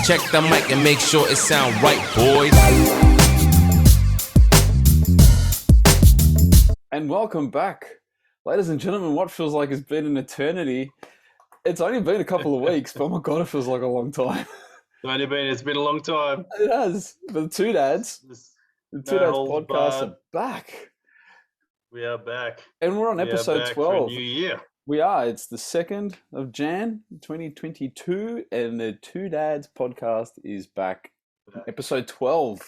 Check the mic and make sure it sound right, boys. And welcome back, ladies and gentlemen. What feels like it's been an eternity. It's only been a couple of weeks, but oh my god, it feels like a long time. It's been a long time. It has. But the Two Dads podcast barred. are back. We are back. And we're on episode 12. For a new year. We are. It's the 2nd of Jan, 2022, and the Two Dads podcast is back. Episode 12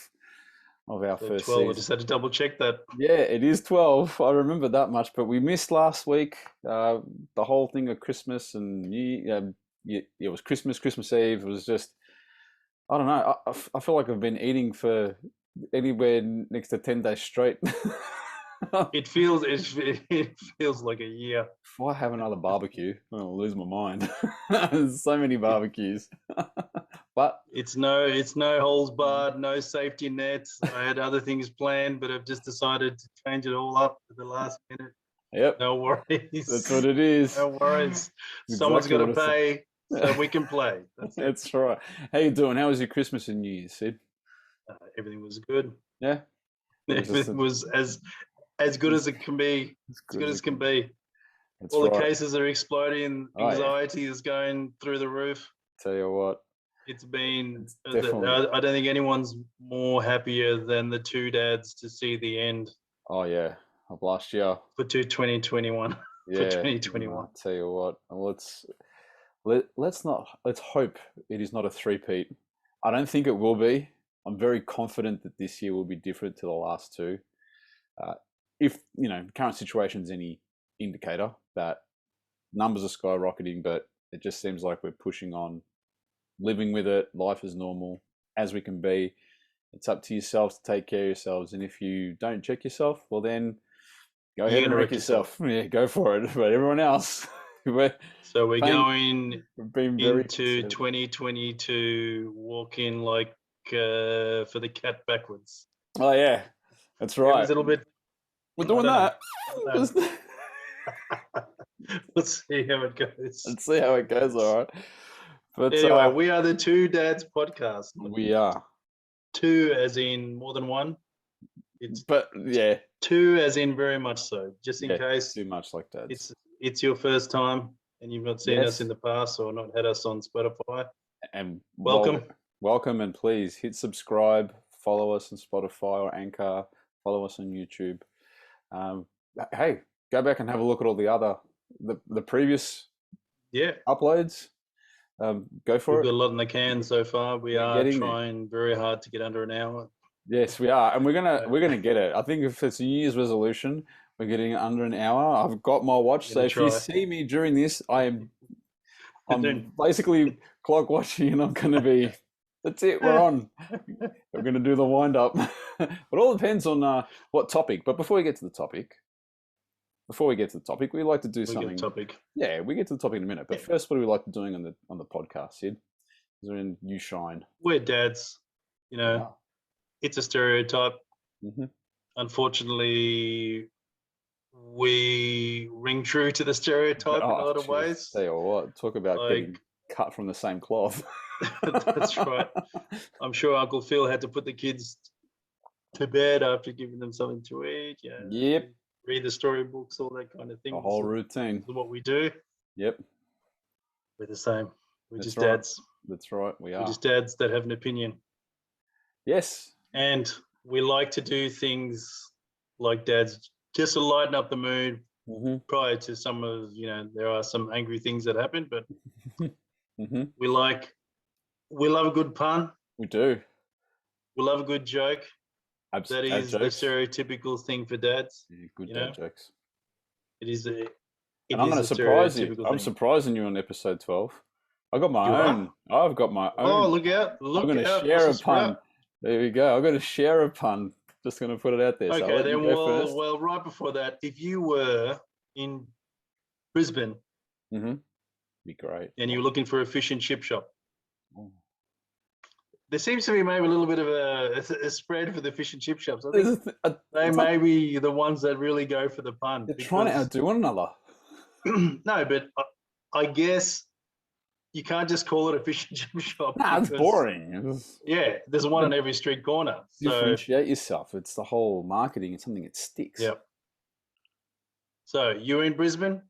of our first 12. season. I just had to double check that. Yeah, it is 12. I remember that much, but we missed last week. The whole thing of Christmas and it was Christmas Eve. It was just, I don't know. I feel like I've been eating for anywhere next to 10 days straight. It feels like a year. If I have another barbecue, I'm gonna lose my mind. There's so many barbecues. But it's no holes barred, no safety nets. I had other things planned, but I've just decided to change it all up at the last minute. Yep. No worries. That's what it is. No worries. Someone's got to pay so we can play. That's right. How you doing? How was your Christmas and New Year's, Sid? Everything was good. Yeah. Everything was as good as it can be. As good as can be. That's all right. the cases are exploding. Anxiety is going through the roof. Tell you what. It's been. Definitely. I don't think anyone's more happier than the Two Dads to see the end. Oh yeah, of last year. For 2021. Yeah. For 2021. I'll tell you what. Let's hope it is not a three-peat. I don't think it will be. I'm very confident that this year will be different to the last two. If current situation is any indicator, that numbers are skyrocketing, but it just seems like we're pushing on, living with it, life is normal as we can be. It's up to yourselves to take care of yourselves, and if you don't check yourself, well then go ahead and wreck yourself. Yeah, go for it. But everyone else, we're going into 2022 walking like for the cat backwards. Oh yeah, that's right. A little bit. We're doing that. Let's see how it goes. Let's see how it goes. All right. But anyway, we are the Two Dads podcast. We are. Two as in more than one. But yeah. Two as in very much so. Just in case. Too much like that. It's your first time and you've not seen us in the past or not had us on Spotify. And welcome. Welcome, and please hit subscribe, follow us on Spotify or Anchor, follow us on YouTube. Hey, go back and have a look at all the previous uploads. Go for it. We've got a lot in the can so far. We are trying very hard to get under an hour. Yes, we are, and we're gonna get it. I think if it's a New Year's resolution, we're getting it under an hour. I've got my watch, so if you see me during this, I'm basically clock watching, and I'm gonna be. That's it. We're on. We're gonna do the wind up. But all depends on what topic. But before we get to the topic, we like to do something. Yeah, we get to the topic in a minute. But first, what do we like doing on the podcast, Sid? Is there in you shine? We're dads. It's a stereotype. Mm-hmm. Unfortunately, we ring true to the stereotype in a lot of ways. Tell you what, talk about getting cut from the same cloth. That's right. I'm sure Uncle Phil had to put the kids to bed after giving them something to eat. Yep. Read the storybooks, all that kind of thing. The whole routine. What we do. Yep. We're the same. We're just dads. That's right. We are. We're just dads that have an opinion. Yes. And we like to do things like dads just to lighten up the mood prior to some of, there are some angry things that happen, but we love a good pun. We do. We love a good joke. That is the jokes. Stereotypical thing for dads. Yeah, good dad jokes. It is a. And I'm going to surprise you. I'm surprising you on episode 12. I've got my own. I've got my own. Oh, look out! Look I'm going out. to share a pun. There we go. I'm going to share a pun. Just going to put it out there. Okay, then well, right before that, if you were in Brisbane, be great, and you were looking for a fish and chip shop, there seems to be maybe a little bit of a spread for the fish and chip shops. I think they may be the ones that really go for the pun. They're trying to outdo one another. No, but I guess you can't just call it a fish and chip shop. Nah, it's because, boring. Yeah, there's one on every street corner. So Differentiate yourself. It's the whole marketing. It's something that sticks. yeah. So you're in Brisbane,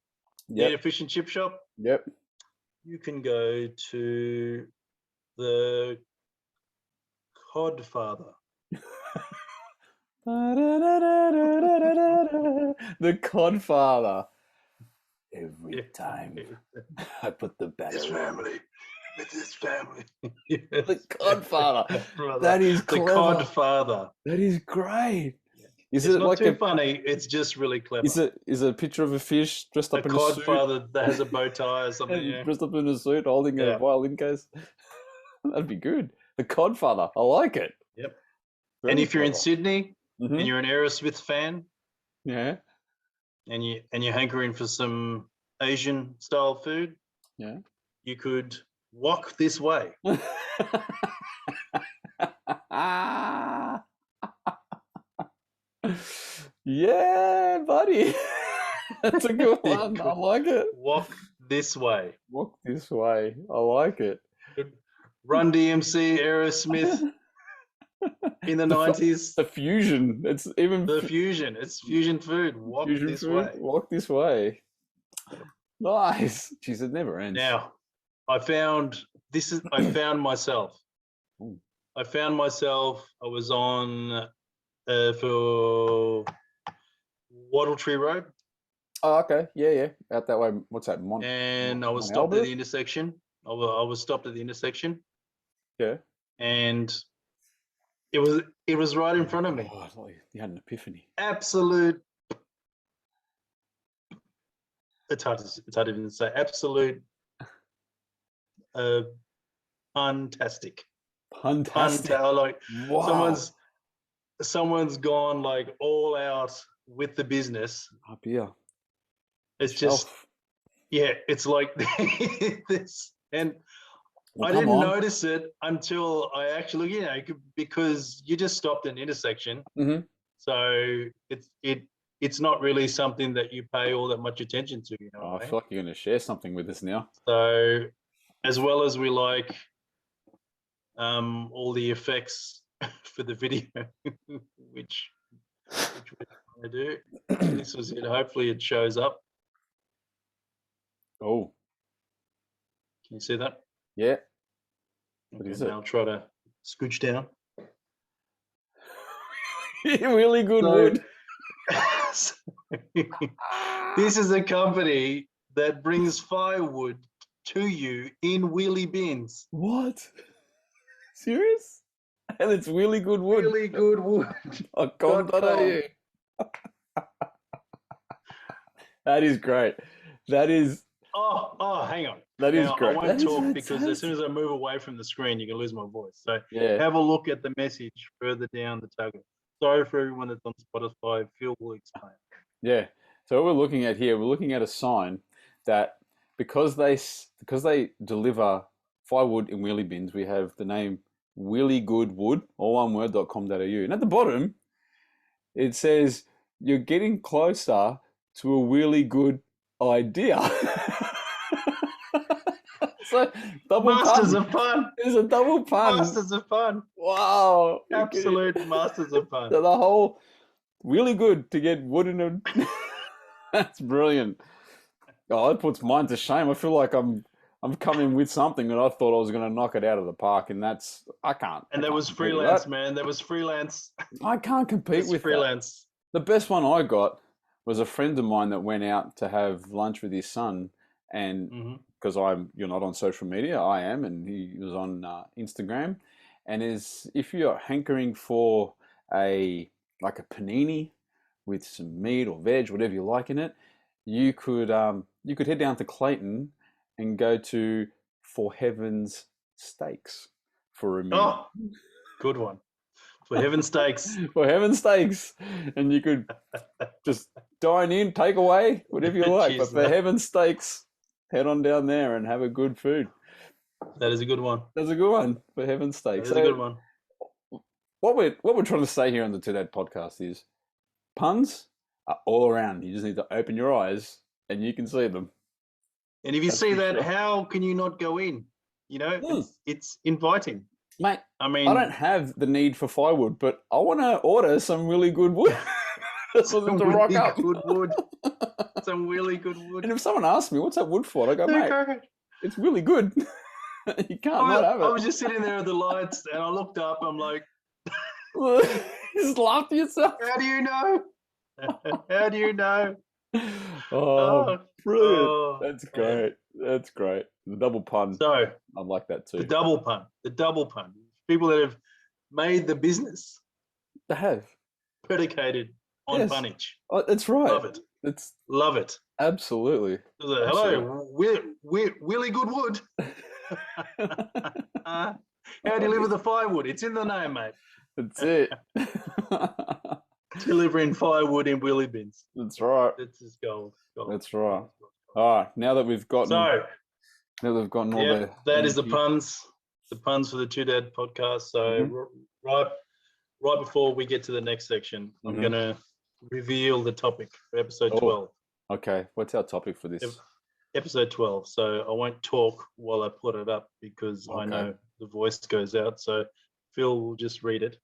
need a fish and chip shop. Yep. You can go to the Codfather. The Codfather. Every time I put the batter. This family. With this family. Yes. The Codfather. Brother. That is clever. The Codfather. That is great. Is it's it not like too funny? It's just really clever. Is it a picture of a fish dressed up in a suit? A Codfather that has a bow tie or something. Yeah. Dressed up in a suit, holding a violin case. That'd be good. The Codfather. I like it. Yep. Very and if you're in clever. Sydney and you're an Aerosmith fan, yeah, and you're hankering for some Asian style food, yeah, you could walk this way. Yeah, buddy. That's a good one. I like it. Walk this way. Walk this way. I like it. Run DMC, Aerosmith in the 90s. The fusion. It's even the fusion. It's fusion food. Walk fusion this food. way. Walk this way. Nice. Jeez, it never ends. Now, I found myself. Ooh. I found myself. I was on for Wattle Tree Road. Oh, okay. Yeah. Out that way. What's that? And I was stopped at the intersection. I was stopped at the intersection. Yeah. And it was right in front of me. Oh, I thought you had an epiphany. Absolute. It's hard to even say. Absolute. Fantastic. Like wow. someone's gone like all out with the business. Up here. It's just it's like this, and well, I didn't notice it until I actually, because you just stopped at an intersection, so it's not really something that you pay all that much attention to. I feel like you're going to share something with us now. So, as well as we like all the effects for the video, which we're trying to do. This was it. Hopefully, it shows up. Oh, can you see that? Yeah. What is it? I'll try to scooch down. Really good wood. This is a company that brings firewood to you in wheelie bins. What? Serious? And it's really good wood. Really good wood. I can't tell you. That is great. That is. Oh, hang on. That is great. I won't talk because as soon as I move away from the screen, you can lose my voice. So have a look at the message further down the tag. Sorry for everyone that's on Spotify. Phil will explain. Yeah. So what we're looking at here, we're looking at a sign that because they deliver firewood in wheelie bins, we have the name Wheelie Good Wood, all one word.com.au. And at the bottom, it says you're getting closer to a really good idea. So double Masters pun. of fun. It's a double pun. Masters of fun. Wow. Absolute masters of fun. So the whole really good to get wood in a that's brilliant. Oh, that puts mine to shame. I feel like I'm coming with something that I thought I was going to knock it out of the park, and I can't. And that was freelance, man. That was freelance. I can't compete with freelance. That. The best one I got was a friend of mine that went out to have lunch with his son, and because you're not on social media, I am, and he was on Instagram, and if you're hankering for a panini with some meat or veg, whatever you like in it, you could head down to Clayton and go to For Heaven's Steaks for a meal. Oh, good one. For Heaven's Steaks. For Heaven's Steaks. And you could just dine in, take away, whatever you like. Jeez, but For Heaven's Steaks, head on down there and have a good food. That is a good one. That's a good one. For Heaven's Steaks. That is a good one. What we're trying to say here on the Two Dad podcast is puns are all around. You just need to open your eyes and you can see them. And if you That's see for that, sure. how can you not go in? You know, it's inviting. Mate, I mean, I don't have the need for firewood, but I want to order some really good wood. For them to rock really up. good wood. Some really good wood. And if someone asks me, what's that wood for? I go, mate, it's really good. You can't not have it. I was just sitting there at the lights and I looked up. I'm like, You just laugh to yourself. how do you know? How do you know? Oh, brilliant. oh, That's man. great. That's great. The double pun. So I like that too. the double pun. People that have made the business They have. predicated on Yes. punnage. Oh, that's right. Love it. It's Love it. absolutely. Hello, Willie Goodwood. How deliver the firewood? It's in the name, mate. That's it. Delivering firewood in wheelie bins. That's right. That's just gold. That's right. All right. Now that we've gotten, So, now that we've gotten all the that is the energy. puns for the Two Dad podcast. So right before we get to the next section, I'm going to reveal the topic for episode 12. Okay. What's our topic for this? Episode 12. So I won't talk while I put it up because I know the voice goes out. So Phil will just read it.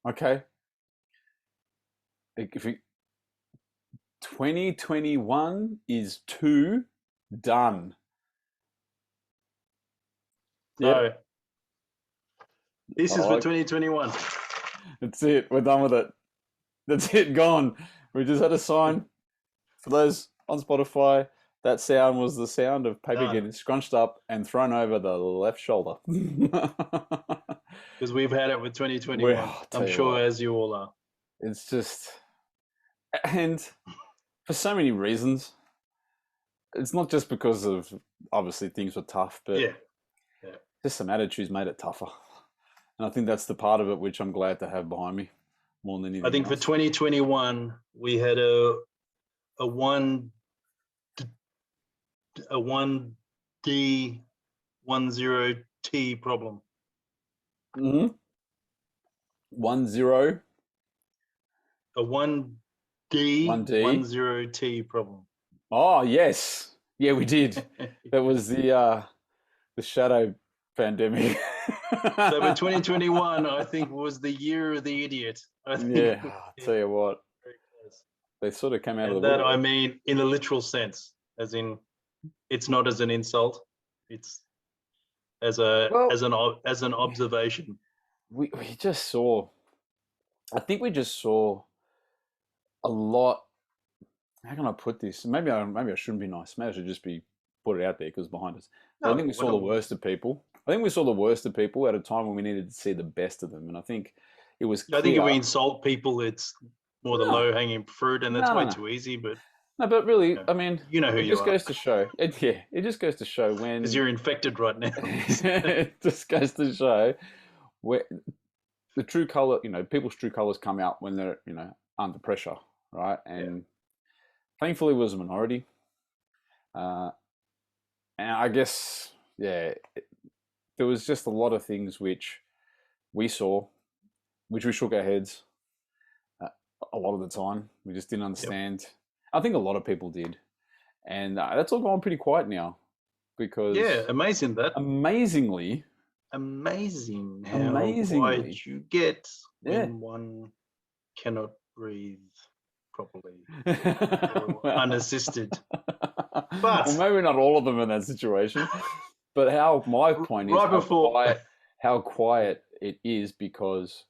Okay. If 2021 is too done. So this is for 2021. That's it. We're done with it. That's it. Gone. We just had a sign. For those on Spotify, that sound was the sound of paper getting scrunched up and thrown over the left shoulder. Because we've had it with 2021. I'm sure as you all are. It's just, and for so many reasons. It's not just because of, obviously, things were tough, but just some attitudes made it tougher. And I think that's the part of it which I'm glad to have behind me more than anything I think else. for 2021, we had a 1D 10T problem. 1-0. A 1D 10T problem. Oh yes, yeah, we did. That was the shadow pandemic. So in 2021, I think was the year of the idiot. I think I'll tell you what, they sort of came out of the that woodwork. I mean in a literal sense, as in it's not as an insult, it's as an observation. We just saw, I think we just saw a lot. How can I put this? Maybe I shouldn't be nice. Maybe I should just put it out there because behind us. I think we saw the worst of people. I think we saw the worst of people at a time when we needed to see the best of them. And I think it was clear. I think if we insult people, it's more the low-hanging fruit, and that's way too easy. But no, but really, I mean, you know who it you just are. goes to show. It just goes to show when because you're infected right now. It just goes to show where the true color, people's true colors come out when they're, under pressure, right? And thankfully, it was a minority. And I guess, there was just a lot of things which we saw, which we shook our heads a lot of the time. We just didn't understand. I think a lot of people did. And that's all gone pretty quiet now because... Yeah, amazing that. Amazing how quiet you get when one cannot breathe properly or unassisted. But well, maybe not all of them in that situation. But my point is how quiet it is because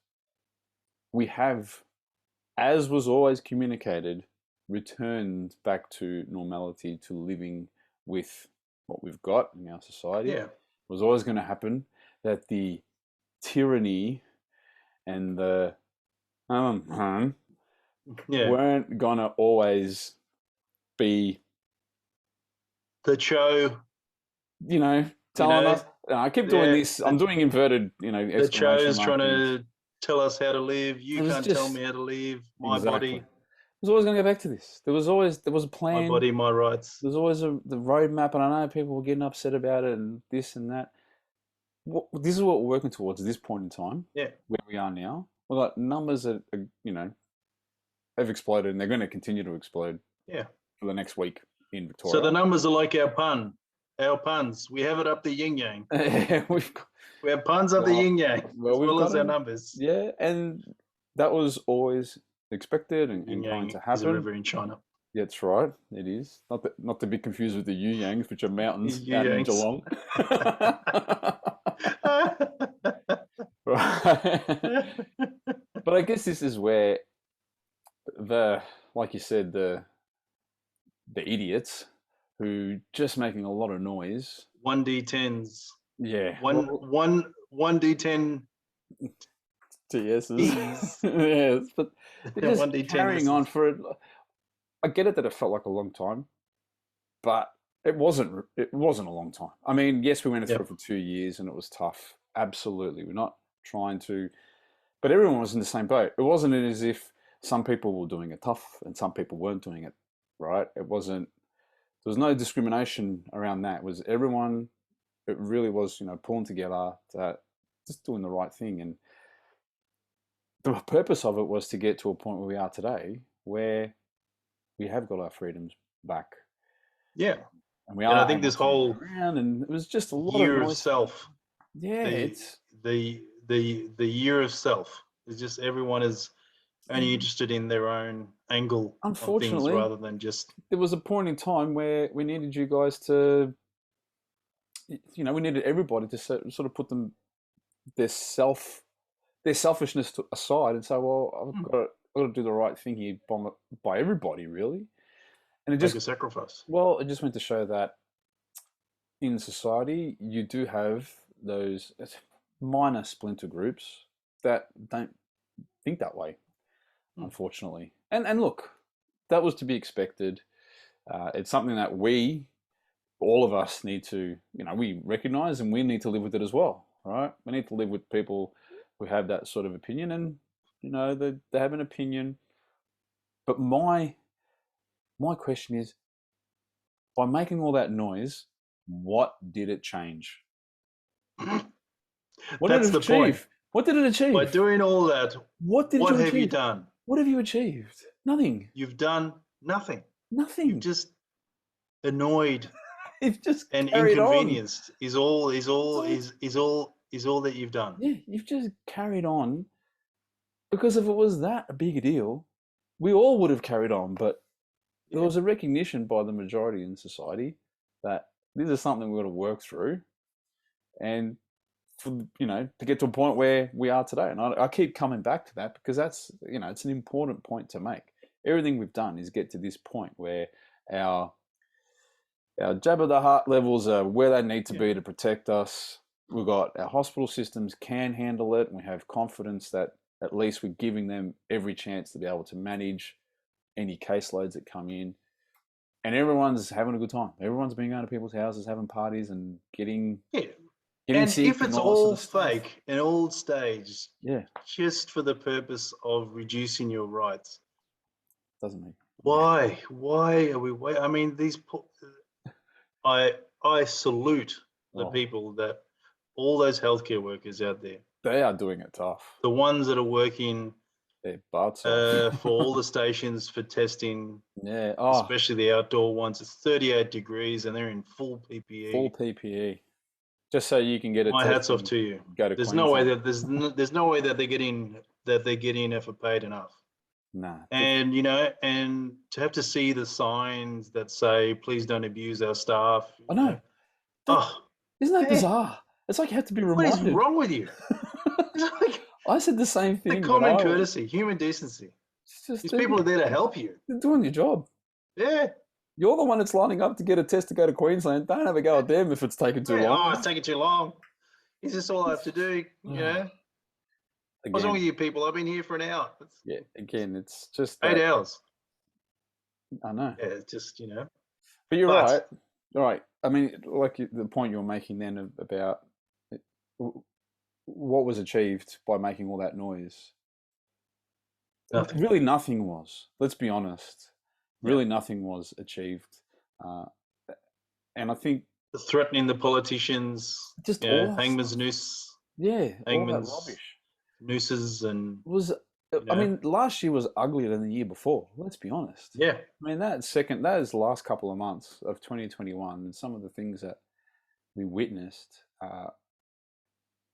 we have, as was always communicated, returned back to normality, to living with what we've got in our society. It was always going to happen that the tyranny and the weren't going to always be the show, telling us. I keep doing this. I'm doing inverted, the show is trying to tell us how to live. You can't tell me how to live. My body. It was always going to go back to this. There was a plan. My body, my rights. There's always the roadmap, and I know people were getting upset about it and this and that. This is what we're working towards at this point in time. Yeah, where we are now. We've got numbers that have exploded, and they're going to continue to explode. Yeah, for the next week in Victoria. So the numbers are like our pun. our puns. We have it up the yin yang. we've got, We have puns up the yin yang as we've well as got our 'em. numbers. Yeah, and that was always expected and Yin going yang to is a happen. river in China. Yeah, that's right. It is not to be confused with the Yu Yangs, which are mountains out in Yangs. Geelong. Right. But I guess this is where like you said, the idiots who just making a lot of noise. 1d10s. Yeah. One d10 TSs. Yes, but they're just 1d10 carrying on for it. I get it that it felt like a long time, but it wasn't. It wasn't a long time. I mean, yes, we went through it for 2 years, and it was tough. Absolutely, we're not trying to, but everyone was in the same boat. It wasn't as if some people were doing it tough and some people weren't doing it right. It wasn't. There was no discrimination around that. It was everyone? It really was, pulling together, just doing the right thing, and the purpose of it was to get to a point where we are today, where we have got our freedoms back. Yeah, and we and are. I think this whole around, and it was just a lot year of of noise. self. Yeah, it's the year of self. It's just everyone is only interested in their own angle on things unfortunately rather than just. there was a point in time where we needed you guys to, we needed everybody to sort of put their selfishness aside and say, well, I've got to do the right thing here by everybody, really. And it just make a sacrifice. Well, it just went to show that in society you do have those minor splinter groups that don't think that way, unfortunately. And look, that was to be expected. It's something that all of us need to, we recognize, and we need to live with it as well, right? We need to live with people who have that sort of opinion, and they have an opinion. But my question is, by making all that noise, what did it change? What That's did it the point. achieve? What did it achieve? By doing all that, what have you done? What have you achieved? Nothing. You've done nothing. Nothing. You've just annoyed. You've just and carried inconvenienced on. is all that you've done. Yeah, you've just carried on, because if it was that a big a deal, we all would have carried on. But there was a recognition by the majority in society that this is something we've got to work through, and to get to a point where we are today. And I keep coming back to that, because that's, it's an important point to make. Everything we've done is get to this point where our jab of the heart levels are where they need to be to protect us. We've got our hospital systems can handle it, and we have confidence that at least we're giving them every chance to be able to manage any caseloads that come in. And everyone's having a good time. Everyone's been going to people's houses, having parties, and getting and sick. If it's all fake and all staged, yeah, just for the purpose of reducing your rights, doesn't mean. Why are we? I mean, I salute the people that, all those healthcare workers out there. They are doing it tough. The ones that are working their butts off for all the stations for testing. Yeah, especially the outdoor ones. It's 38 degrees and they're in full PPE. Full PPE, just so you can get it. My hats off to you. There's no way that there's no way that they're getting for paid enough. Nah. And and to have to see the signs that say, "Please don't abuse our staff." I know. Isn't that bizarre? It's like you have to be reminded. What is wrong with you? I said the same thing. The common courtesy, human decency. These people are there to help you. They're doing your job. Yeah. You're the one that's lining up to get a test to go to Queensland. Don't have a go at them if it's taking too long. Oh, it's taking too long. Is this all I have to do? What's wrong with you people? I've been here for an hour. Again, it's just 8 hours. I know. Yeah, it's just, But you're right. All right. I mean, like the point you were making then about what was achieved by making all that noise. Nothing. Really nothing was. Let's be honest. Really nothing was achieved. And I think... Threatening the politicians. Just all hangman's noose. Yeah, hangman's all that rubbish. Nooses and... I mean, last year was uglier than the year before. Let's be honest. Yeah. I mean, that is the last couple of months of 2021, and some of the things that we witnessed,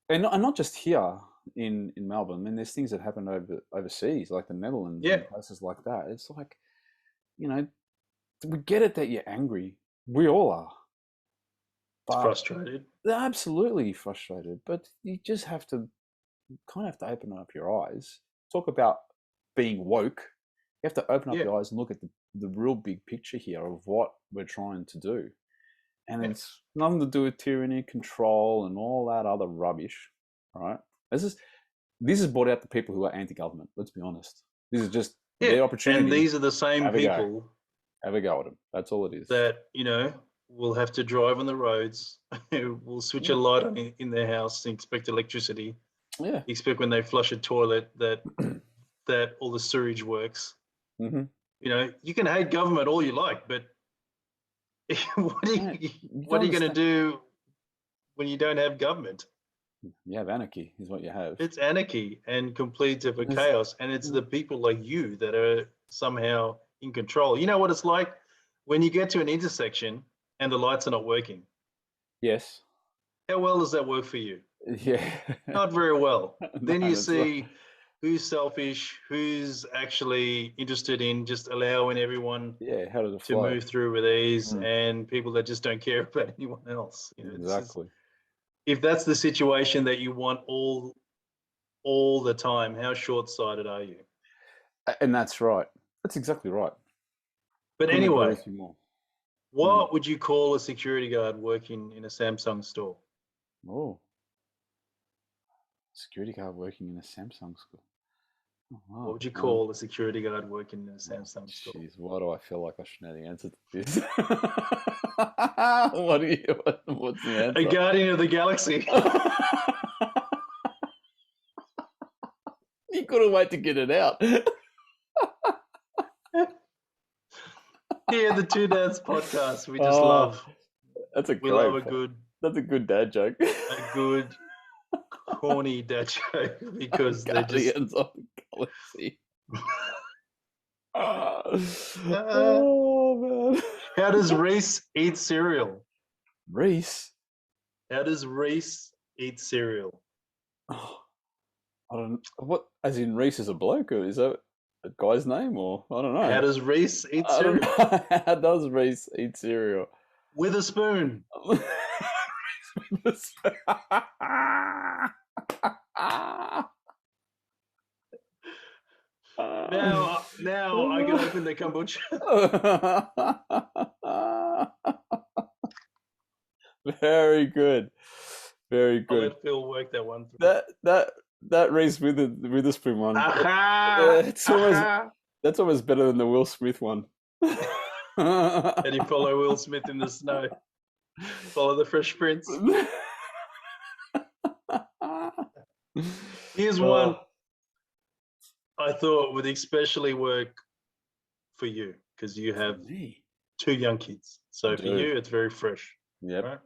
and not just here in Melbourne. I mean, there's things that happen overseas, like the Netherlands and places like that. It's like, we get it that you're angry. We all are. But frustrated. They're absolutely frustrated, but you just have to open up your eyes. Talk about being woke. You have to open up your eyes and look at the real big picture here of what we're trying to do. And it's nothing to do with tyranny, control, and all that other rubbish, right? This is brought out the people who are anti-government. Let's be honest. This is just their opportunity. And these are the same people. Have a go at them. That's all it is. That, will have to drive on the roads. Will switch a light on in their house and expect electricity. Yeah. Expect when they flush a toilet that all the sewage works. Mm-hmm. You can hate government all you like, but what are you going to do when you don't have government? You have anarchy, is what you have. It's anarchy and complete chaos, and it's the people like you that are somehow in control. You know what it's like when you get to an intersection and the lights are not working? Yes. How well does that work for you? Yeah. Not very well. Then you see who's selfish, who's actually interested in just allowing everyone to move through with ease, and people that just don't care about anyone else. Exactly. If that's the situation that you want all the time, how short-sighted are you? And that's right. That's exactly right. But anyway, what would you call a security guard working in a Samsung store? Oh. Security guard working in a Samsung store. Oh, wow. What would you call a security guard working in a Samsung store? Jeez, why do I feel like I should know the answer to this? What's the answer? A guardian of the galaxy. You couldn't wait to get it out. Yeah, the Two Dads podcast. We just love. That's a good dad joke. A good corny dad joke because they're just Guardians of the Galaxy. Man. How does Reese eat cereal? Reese? How does Reese eat cereal? Oh, I don't. What? As in Reese is a bloke, or is that a guy's name, or I don't know. How does Reese eat cereal? How does Reese eat cereal? With a spoon. Now I can open the kombucha. Very good. Very good. I'll let Phil work that one through. That Reese with the spoon one. That's almost better than the Will Smith one. And you follow Will Smith in the snow. Follow the Fresh Prince. Here's one I thought would especially work for you because you have 2 young kids. So for you, it's very fresh. Yep. Right?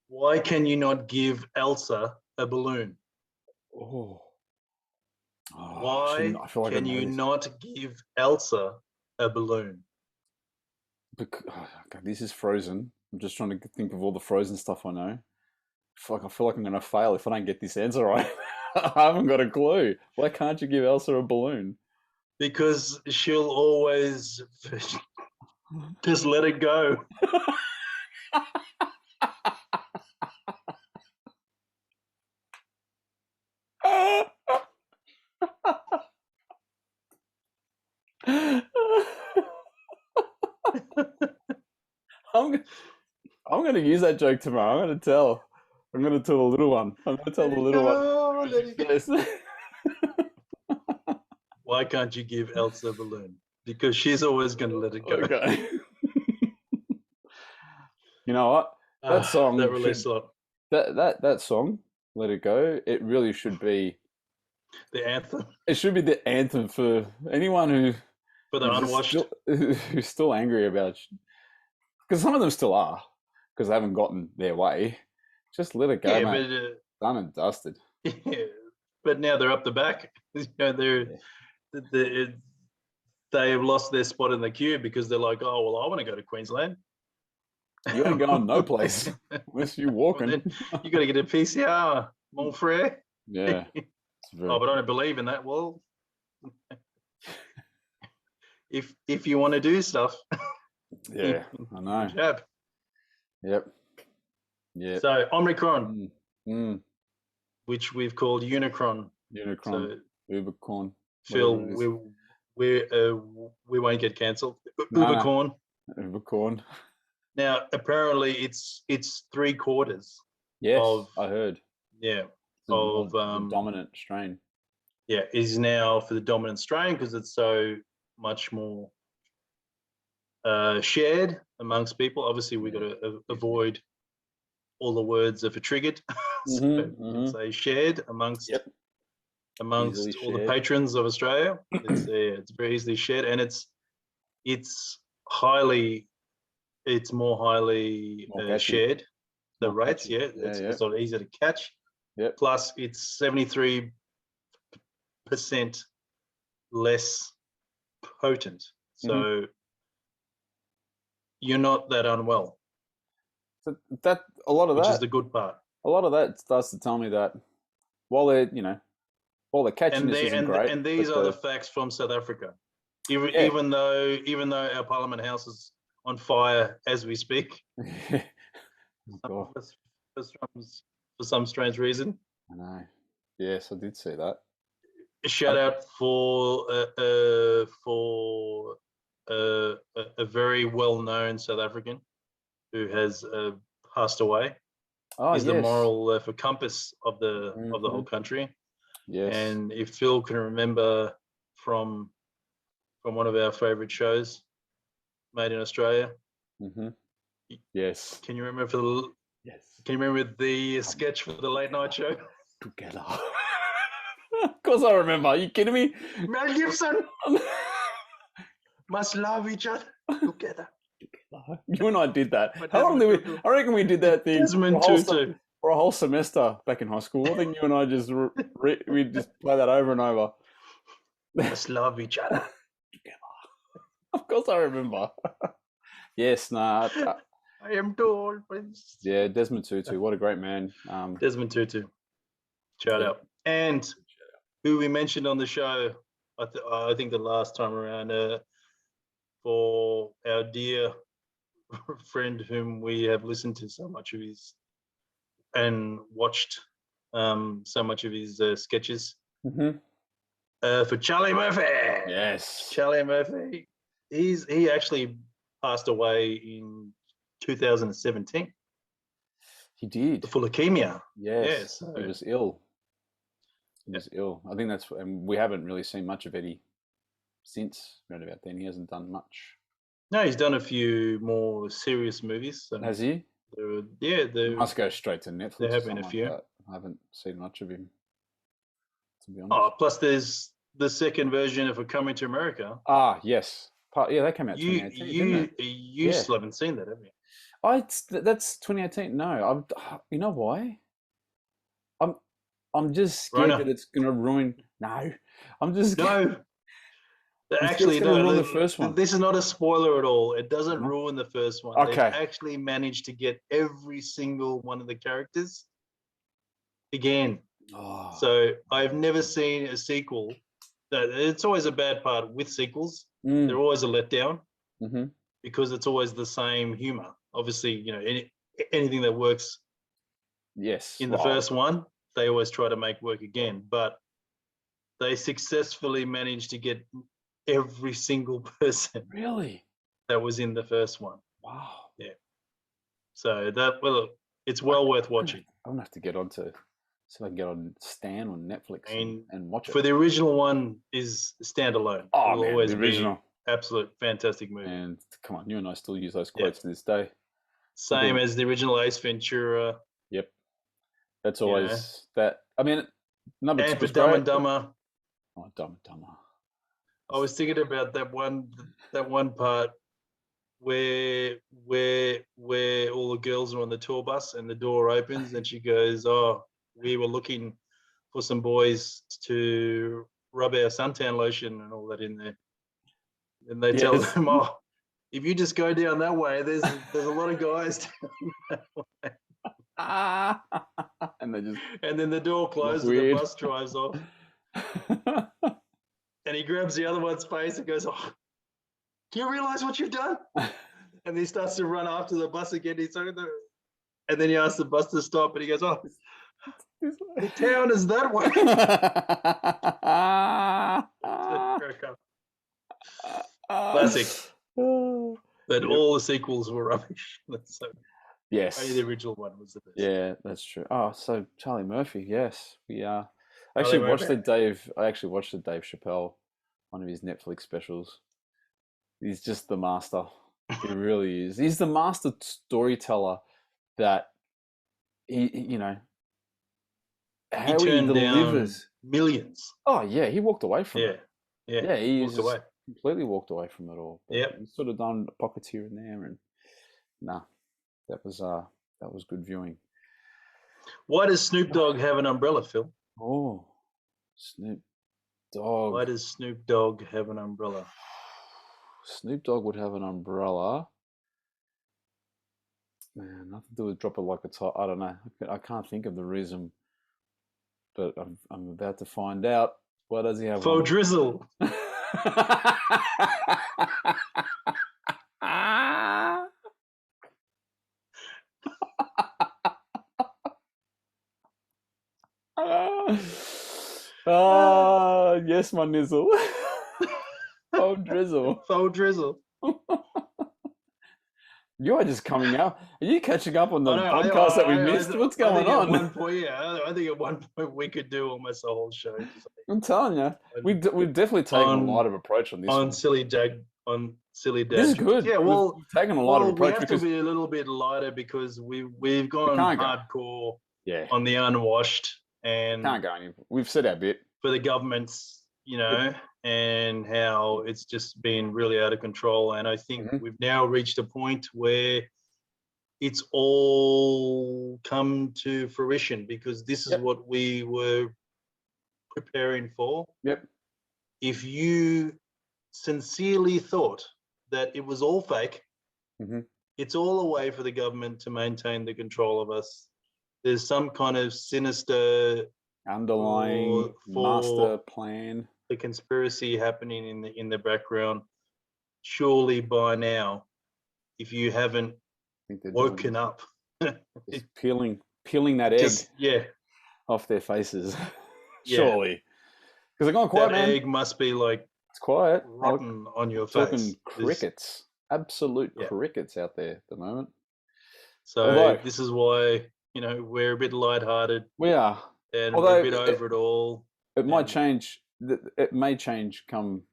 Why can you not give Elsa a balloon? Why can you not give Elsa a balloon? Okay, this is Frozen. I'm just trying to think of all the Frozen stuff I know. I feel like I'm going to fail if I don't get this answer right. I haven't got a clue. Why can't you give Elsa a balloon? Because she'll always just let it go. I'm going to use that joke tomorrow. I'm going to tell the little one. I'm going to tell the little one. Yes. Why can't you give Elsa a balloon? Because she's always going to let it go. Okay. You know what? That song that released a lot. That song, Let It Go, it really should be the anthem. It should be the anthem for anyone for the unwashed who's still angry about, because some of them still are, because they haven't gotten their way. Just let it go, mate. But, done and dusted. Yeah, but now they're up the back. They have lost their spot in the queue because they're like, oh well, I want to go to Queensland. You ain't going no place unless you walking. Well, then you got to get a PCR, mon frere. Yeah. Oh, but I don't believe in that. Well, if you want to do stuff, yeah, I know. jab. Yep. Yeah. So Omicron, which we've called Unicron. Unicron, Ubercorn. Phil, we won't get cancelled. Ubercorn. Ubercorn. Now, apparently, it's 3/4. Yes, I heard. Yeah. The dominant strain. Yeah, is now for the dominant strain because it's so much more shared amongst people. Obviously, we've got to avoid all the words that are triggered. So we can say shared amongst all the patrons of Australia. It's very easily shared, and it's more highly shared. The rates, it's not easy to catch. Yep. Plus, it's 73% less potent. So you're not that unwell. So which is the good part. A lot of that starts to tell me that while they're catching this isn't great. And these are the facts from South Africa. Even though our Parliament House is on fire as we speak. For some strange reason. I know. Yes, I did see that. A shout out for a very well-known South African who has passed away. Oh, He's the moral for compass of the whole country. Yes. And if Phil can remember from one of our favourite shows, Made in Australia. Yes. Can you remember Can you remember the sketch for the late night show? Together. Of course I remember. Are you kidding me? Mel Gibson must love each other together. You and I did that. How long did we? I reckon we did that thing for a whole semester back in high school. I think you and I just we just play that over and over. Must love each other together. Of course I remember. Yes, nah. I am tall, Prince. Yeah, Desmond Tutu. What a great man. Desmond Tutu. Shout out. And who we mentioned on the show, I think the last time around, for our dear friend whom we have listened to so much of his and watched so much of his sketches. For Charlie Murphy. Yes. Charlie Murphy. He actually passed away in 2017. He did. For leukemia. Yes. He was ill. He was ill. I think and we haven't really seen much of Eddie since around about then. He hasn't done much. No, he's done a few more serious movies. So has he? They must go straight to Netflix. There have been a few. I haven't seen much of him, to be honest. Oh, plus there's the second version of A Coming to America. Ah, yes. Yeah, that came out 2018. You still haven't seen that, have you? That's 2018. No, you know why? I'm just scared that it's going to ruin. No, I'm just scared. No. Actually, no. Ruin the first one. This is not a spoiler at all. It doesn't ruin the first one. Okay. They've actually managed to get every single one of the characters again. Oh. So I've never seen a sequel. It's always a bad part with sequels. They're always a letdown because it's always the same humor. Obviously, anything that works in the first one, they always try to make work again. But they successfully managed to get every single person that was in the first one. Wow. Yeah. So it's well worth watching. I'm gonna have to get onto so I can get on Stan on Netflix and watch it. For the original one is standalone. Oh, It'll man, always the original. Be absolute fantastic movie. And come on, you and I still use those quotes to this day. Same as the original Ace Ventura. Yep. That's always that. I mean, number and two. for Dumb and Dumber. Oh, Dumb and Dumber. I was thinking about that one part where all the girls are on the tour bus and the door opens and she goes, "Oh, we were looking for some boys to rub our suntan lotion and all that in there." And they tell them, "Oh, if you just go down that way, there's a lot of guys down that way. And they just And then the door closes and the bus drives off. And he grabs the other one's face and goes, "Oh, do you realize what you've done?" And he starts to run after the bus again. And then he asks the bus to stop, and he goes, "Oh, the town is that way." Classic. But all the sequels were rubbish. So yes. only the original one was the best. Yeah, that's true. Oh, so Charlie Murphy, yes. I actually watched the Dave Chappelle, one of his Netflix specials. He's just the master. He really is. He's the master storyteller that he how he turned delivers down millions. Oh yeah, he walked away from it. Yeah, he completely walked away from it all. Yeah, he's sort of done pockets here and there, and that was good viewing. Why does Snoop Dogg have an umbrella, Phil? Oh, Snoop Dogg. Why does Snoop Dogg have an umbrella? Snoop Dogg would have an umbrella. Man, nothing to do with drop it like it's hot. I don't know. I can't think of the reason, but I'm about to find out. Why does he have Faux drizzle? Yes, my nizzle. Faux drizzle. Faux drizzle. You are just coming out. Are you catching up on the podcast that we missed? What's going on? I think at one point we could do almost a whole show. I'm telling you, we've definitely taken a lot of approach on this. On silly dad. This is good. Yeah, well, we've taken a lot of approach. We have to be a little bit lighter because we've gone hardcore on the unwashed and can't go any. We've said our bit for the governments, and how it's just been really out of control. And I think we've now reached a point where it's all come to fruition because this is what we were preparing for. Yep. If you sincerely thought that it was all fake, it's all a way for the government to maintain the control of us. There's some kind of sinister underlying master plan, the conspiracy happening in the background. Surely by now, if you haven't woken up, just peeling that egg off their faces. Surely, because they're going quiet, man. Egg must be like it's quiet, rotten on your face. Talking crickets, absolute crickets out there at the moment. So this is why we're a bit lighthearted. We are. And we're a bit over it all. It might change. It may change come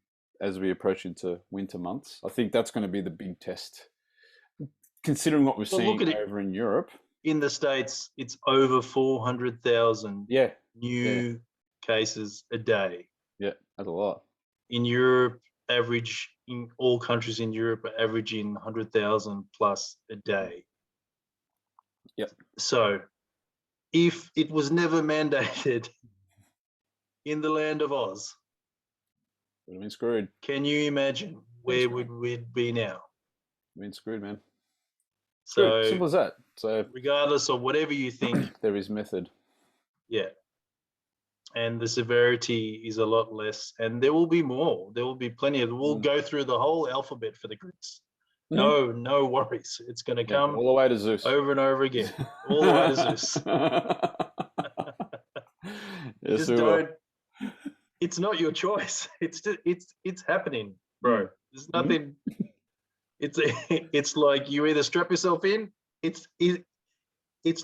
as we approach into winter months. I think that's going to be the big test. Considering what we're seeing over in Europe. In the States, it's over 400,000 new cases a day. Yeah, that's a lot. In Europe, in all countries in Europe are averaging 100,000 plus a day. Yep. So if it was never mandated in the land of Oz, would have been screwed. Can you imagine where would we be now? Been screwed, man. So simple as that. So regardless of whatever you think, there is method. Yeah. And the severity is a lot less, and there will be more. There will be plenty of. We'll go through the whole alphabet for the Greeks. No worries. It's going to come all the way to Zeus, over and over again, all the way to Zeus. Just don't. It's not your choice. It's happening, bro. There's nothing. It's like you either strap yourself in. It's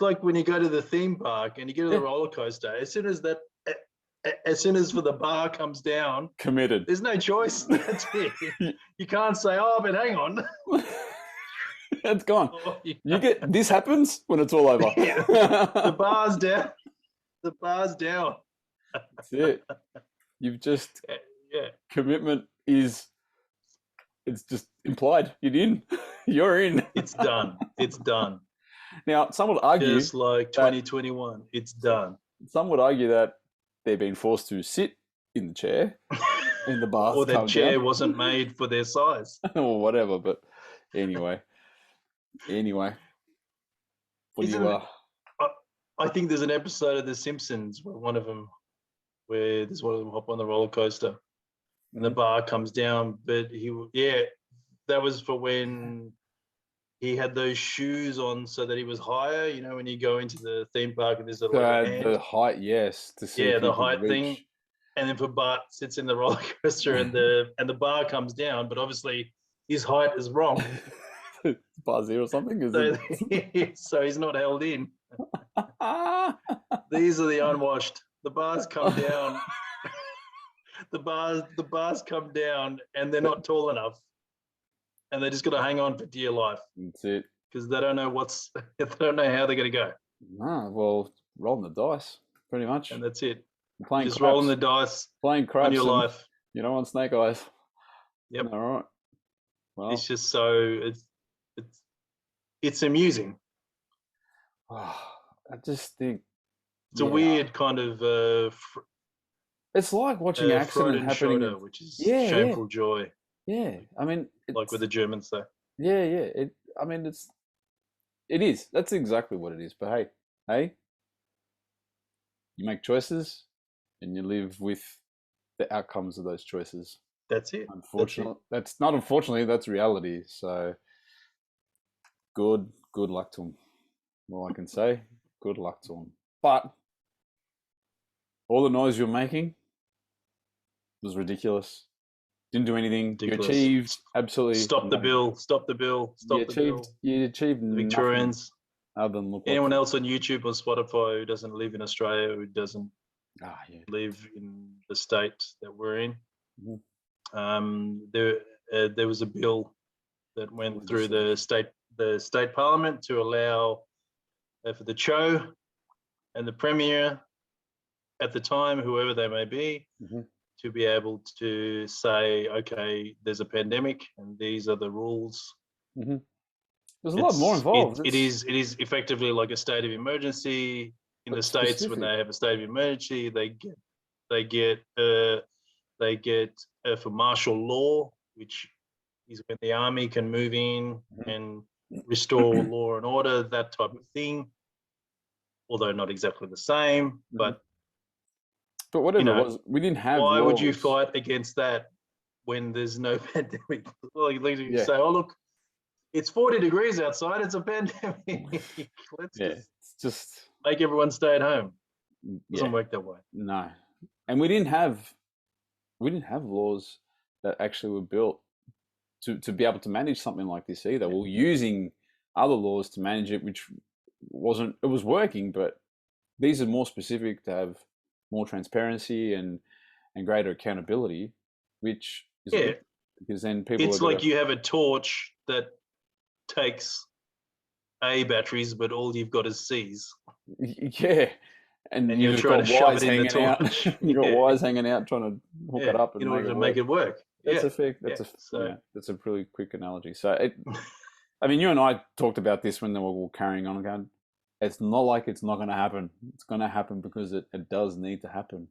like when you go to the theme park and you get to the roller coaster. As soon as for the bar comes down, committed. There's no choice. That's it. You can't say, "Oh, but hang on." It's gone. You get this happens when it's all over. The bar's down. The bar's down. That's it. You've just commitment is. It's just implied. You're in. You're in. It's done. It's done. Now, some would argue, just like 2021, it's done. Some would argue that they're being forced to sit in the chair in the bath, or the chair wasn't made for their size, or whatever. But Anyway. What do Isn't you it- I think there's an episode of The Simpsons where there's one of them hop on the roller coaster and the bar comes down, but that was for when he had those shoes on so that he was higher. You know, when you go into the theme park and there's like a hand. the height, yes, to see if the you could height reach. thing. And then for Bart sits in the roller coaster and the bar comes down, but obviously his height is wrong. Bar zero or something, is So, it? so he's not held in. These are the unwashed. The bars come down. the bars come down and they're not tall enough. And they just got to hang on for dear life. That's it. Because they don't know they don't know how they're going to go. No, well, rolling the dice, pretty much. And that's it. Playing Just craps, rolling the dice playing craps on your and life. You don't want snake eyes. Yep. All right. Well, It's just so it's amusing. I just think It's a weird kind of it's like watching an accident happening, Schroeder, which is shameful joy. Yeah, I mean, like with the Germans say. Yeah. It is. That's exactly what it is. But hey, you make choices, and you live with the outcomes of those choices. That's it. Unfortunately, that's not unfortunately. That's reality. So, good luck to them. All I can say, good luck to them. But all the noise you're making was ridiculous. Didn't do anything. Ridiculous. You achieved absolutely. Stop the bill. Stop the bill. Stop the bill. You achieved the Victorians. Other than look anyone else on YouTube or Spotify who doesn't live in Australia, who doesn't live in the state that we're in. Mm-hmm. There was a bill that went through the state parliament to allow for the Cho and the Premier at the time, whoever they may be, to be able to say, okay, there's a pandemic and these are the rules. There's a lot more involved. It is effectively like a state of emergency in the States. When they have a state of emergency, they get for martial law, which is when the army can move in and restore law and order, that type of thing. Although not exactly the same, but whatever it was, we didn't have. Why would you fight against that when there's no pandemic? You say, oh look, it's 40 degrees outside. It's a pandemic. Let's just make everyone stay at home. Doesn't work that way. No, and we didn't have laws that actually were built to be able to manage something like this either. We're using other laws to manage it, which it was working, but these are more specific to have more transparency and greater accountability, which is good, because then people. It's like you have a torch that takes A batteries, but all you've got is C's. Yeah, and you're trying to shove it in the torch. You got wires hanging out, trying to hook it up in order to make it work. That's a pretty quick analogy. So, I mean, you and I talked about this when they were all carrying on again. It's not like it's not going to happen. It's going to happen because it does need to happen.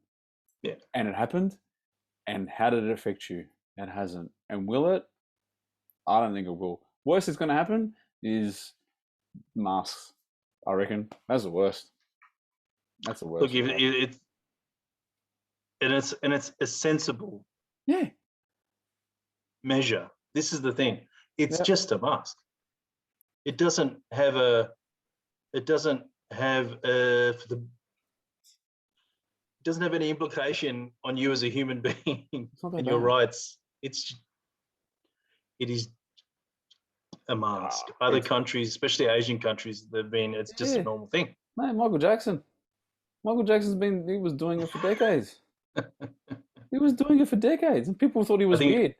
Yeah. And it happened. And how did it affect you? It hasn't. And will it? I don't think it will. Worst that's going to happen is masks, I reckon. That's the worst. That's the worst. Look, it's a sensible measure. This is the thing. It's just a mask. It doesn't have any implication on you as a human being and your rights. It is a mask. Other countries, especially Asian countries, it's just a normal thing. Man, Michael Jackson's he was doing it for decades. He was doing it for decades, and people thought he was weird.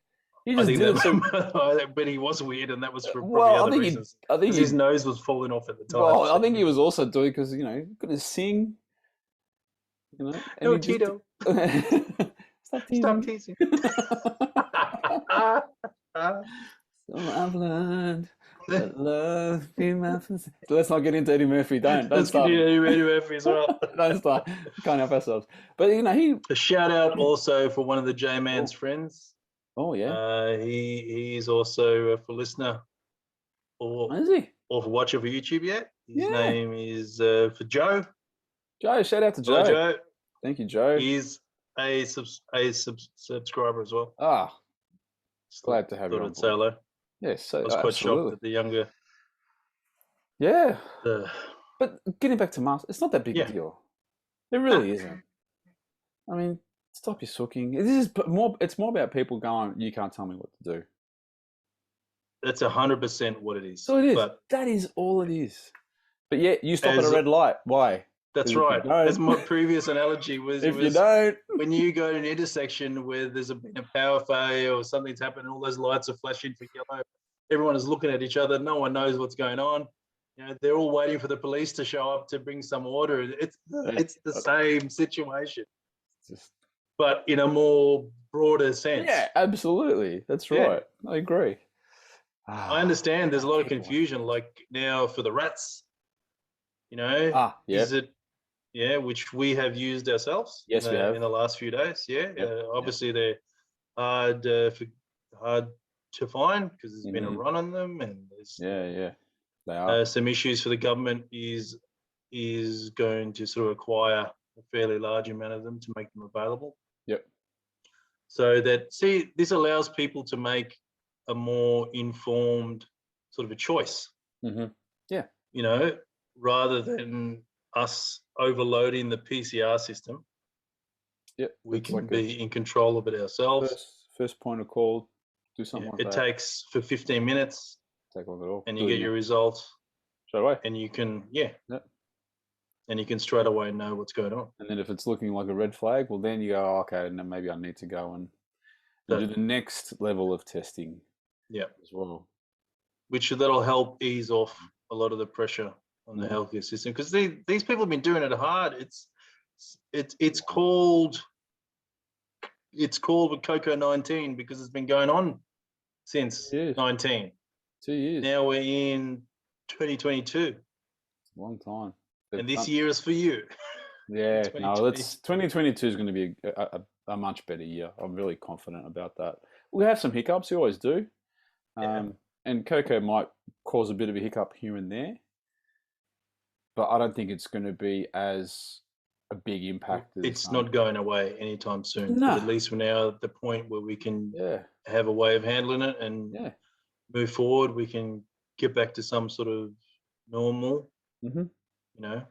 He just did it. But he was weird, and that was for probably other reasons. I think his nose was falling off at the time. Well, I think he was also doing it because couldn't sing. No, Tito. Stop teasing. I've learned that love be my physician. Let's not get into Eddie Murphy. Don't start. Get into Eddie Murphy as well. Don't start. We can't help ourselves. But a shout out also for one of the J-Man's friends. Oh yeah. He is also a listener. or Is he? or for watch over YouTube yet. His Yeah. name is for Joe. Joe, shout out to Joe. Hello, Joe. Thank you, Joe. He's a subscriber as well. Ah, glad to have you Thought on I'd say board. hello. Yes, so, I was quite absolutely. shocked that the younger. Yeah, Uh, but getting back to masks, it's not that big Yeah. a deal. It really isn't. I mean, stop your sooking. This is more. It's more about people going, "You can't tell me what to do." That's 100% what it is. So it is. But That is all it is. But yeah, you stop at a As- red light. Why? that's 'Cause if you right. don't- As my previous analogy was, if you don't, when you go to an intersection where there's been a power failure or something's happened, and all those lights are flashing for yellow, everyone is looking at each other. No one knows what's going on. You know, they're all waiting for the police to show up to bring some order. It's the same situation, just but in a more broader sense. yeah, absolutely. That's Yeah. right. I agree. I understand there's a lot of People. confusion, like now for the rats. You know, Yeah. is it? Yeah, which we have used ourselves. Yes, we have. In the last few days. Yeah, Yep, obviously they're hard hard to find because there's been a run on them, and there's Yeah, they are. some issues for the government is going to sort of acquire a fairly large amount of them to make them available. Yep. So this allows people to make a more informed sort of a choice. Yeah. You know, rather than us overloading the PCR system. Yep. We can be in control of it ourselves. First point of call. Do something like that. It takes for 15 minutes. Take a look at it all. And you get your results. Straight away. And you can, Yep. And you can straight away know what's going on. And then if it's looking like a red flag, well, then you go, oh, okay, then maybe I need to go and do the next level of testing. Yeah. As well. Which that'll help ease off a lot of the pressure on the healthcare system, because these people have been doing it hard. It's called Coco-19 because it's been going on since 19. 2 years. Now we're in 2022. Long time. And this year is for you. Yeah, no, 2022 is going to be a much better year. I'm really confident about that. We have some hiccups, we always do. And Coco might cause a bit of a hiccup here and there, but I don't think it's going to be as a big impact. It's not going away anytime soon. No. At least we're now at the point where we can have a way of handling it and move forward. We can get back to some sort of normal. You know,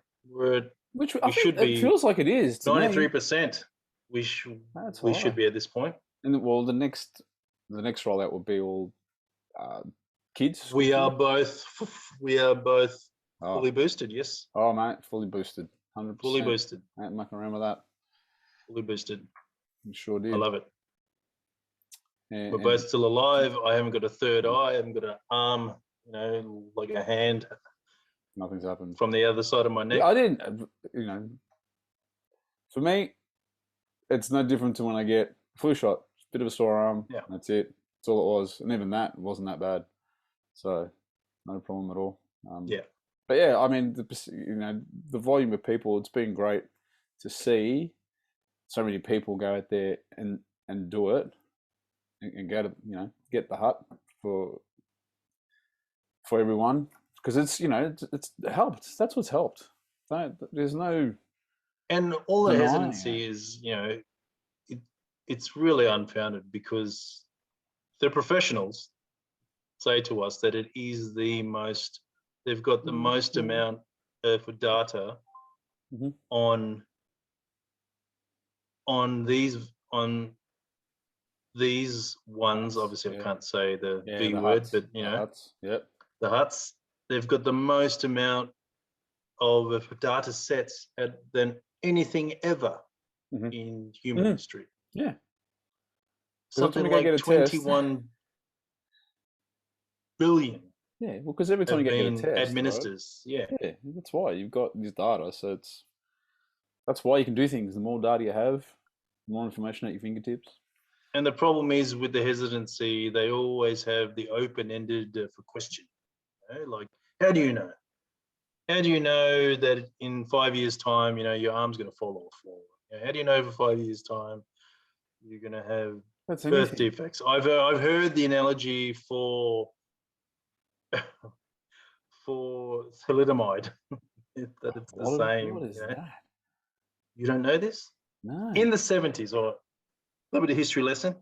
which I think it feels like it is. 93%. We should be at this point. And well, the next rollout will be all kids. We are both fully boosted. Yes. Oh mate, fully boosted. 100%. Fully boosted. I ain't mucking around with that. Fully boosted. You sure did. I love it. Yeah, we're both still alive. I haven't got a third eye. I haven't got an arm, you know, like a hand. Nothing's happened. From the other side of my neck. Yeah, I didn't, you know, for me, it's no different to when I get flu shot. Bit of a sore arm. Yeah. That's it. That's all it was. And even that wasn't that bad. So, no problem at all. But yeah, I mean, the volume of people, it's been great to see so many people go out there and do it and go to, get the hut for everyone. Because it's, it's helped. That's what's helped. There's no... And all the hesitancy is, it's really unfounded because the professionals say to us that it is they've got the most amount of data on these ones. Obviously, I can't say the V word, but the huts. They've got the most amount of data sets than anything ever in human history. Yeah. Something like 21 billion. Yeah, well, because every time you get a test, administers, right? Yeah, that's why you've got this data. So that's why you can do things. The more data you have, the more information at your fingertips. And the problem is with the hesitancy, they always have the open-ended for question. Like, how do you know? How do you know that in 5 years' time, your arm's going to fall off? Or, how do you know for 5 years' time you're going to have birth defects? I've heard the analogy for for thalidomide. That it's the same. What is that? You don't know this? No. In the 70s, or a little bit of history lesson.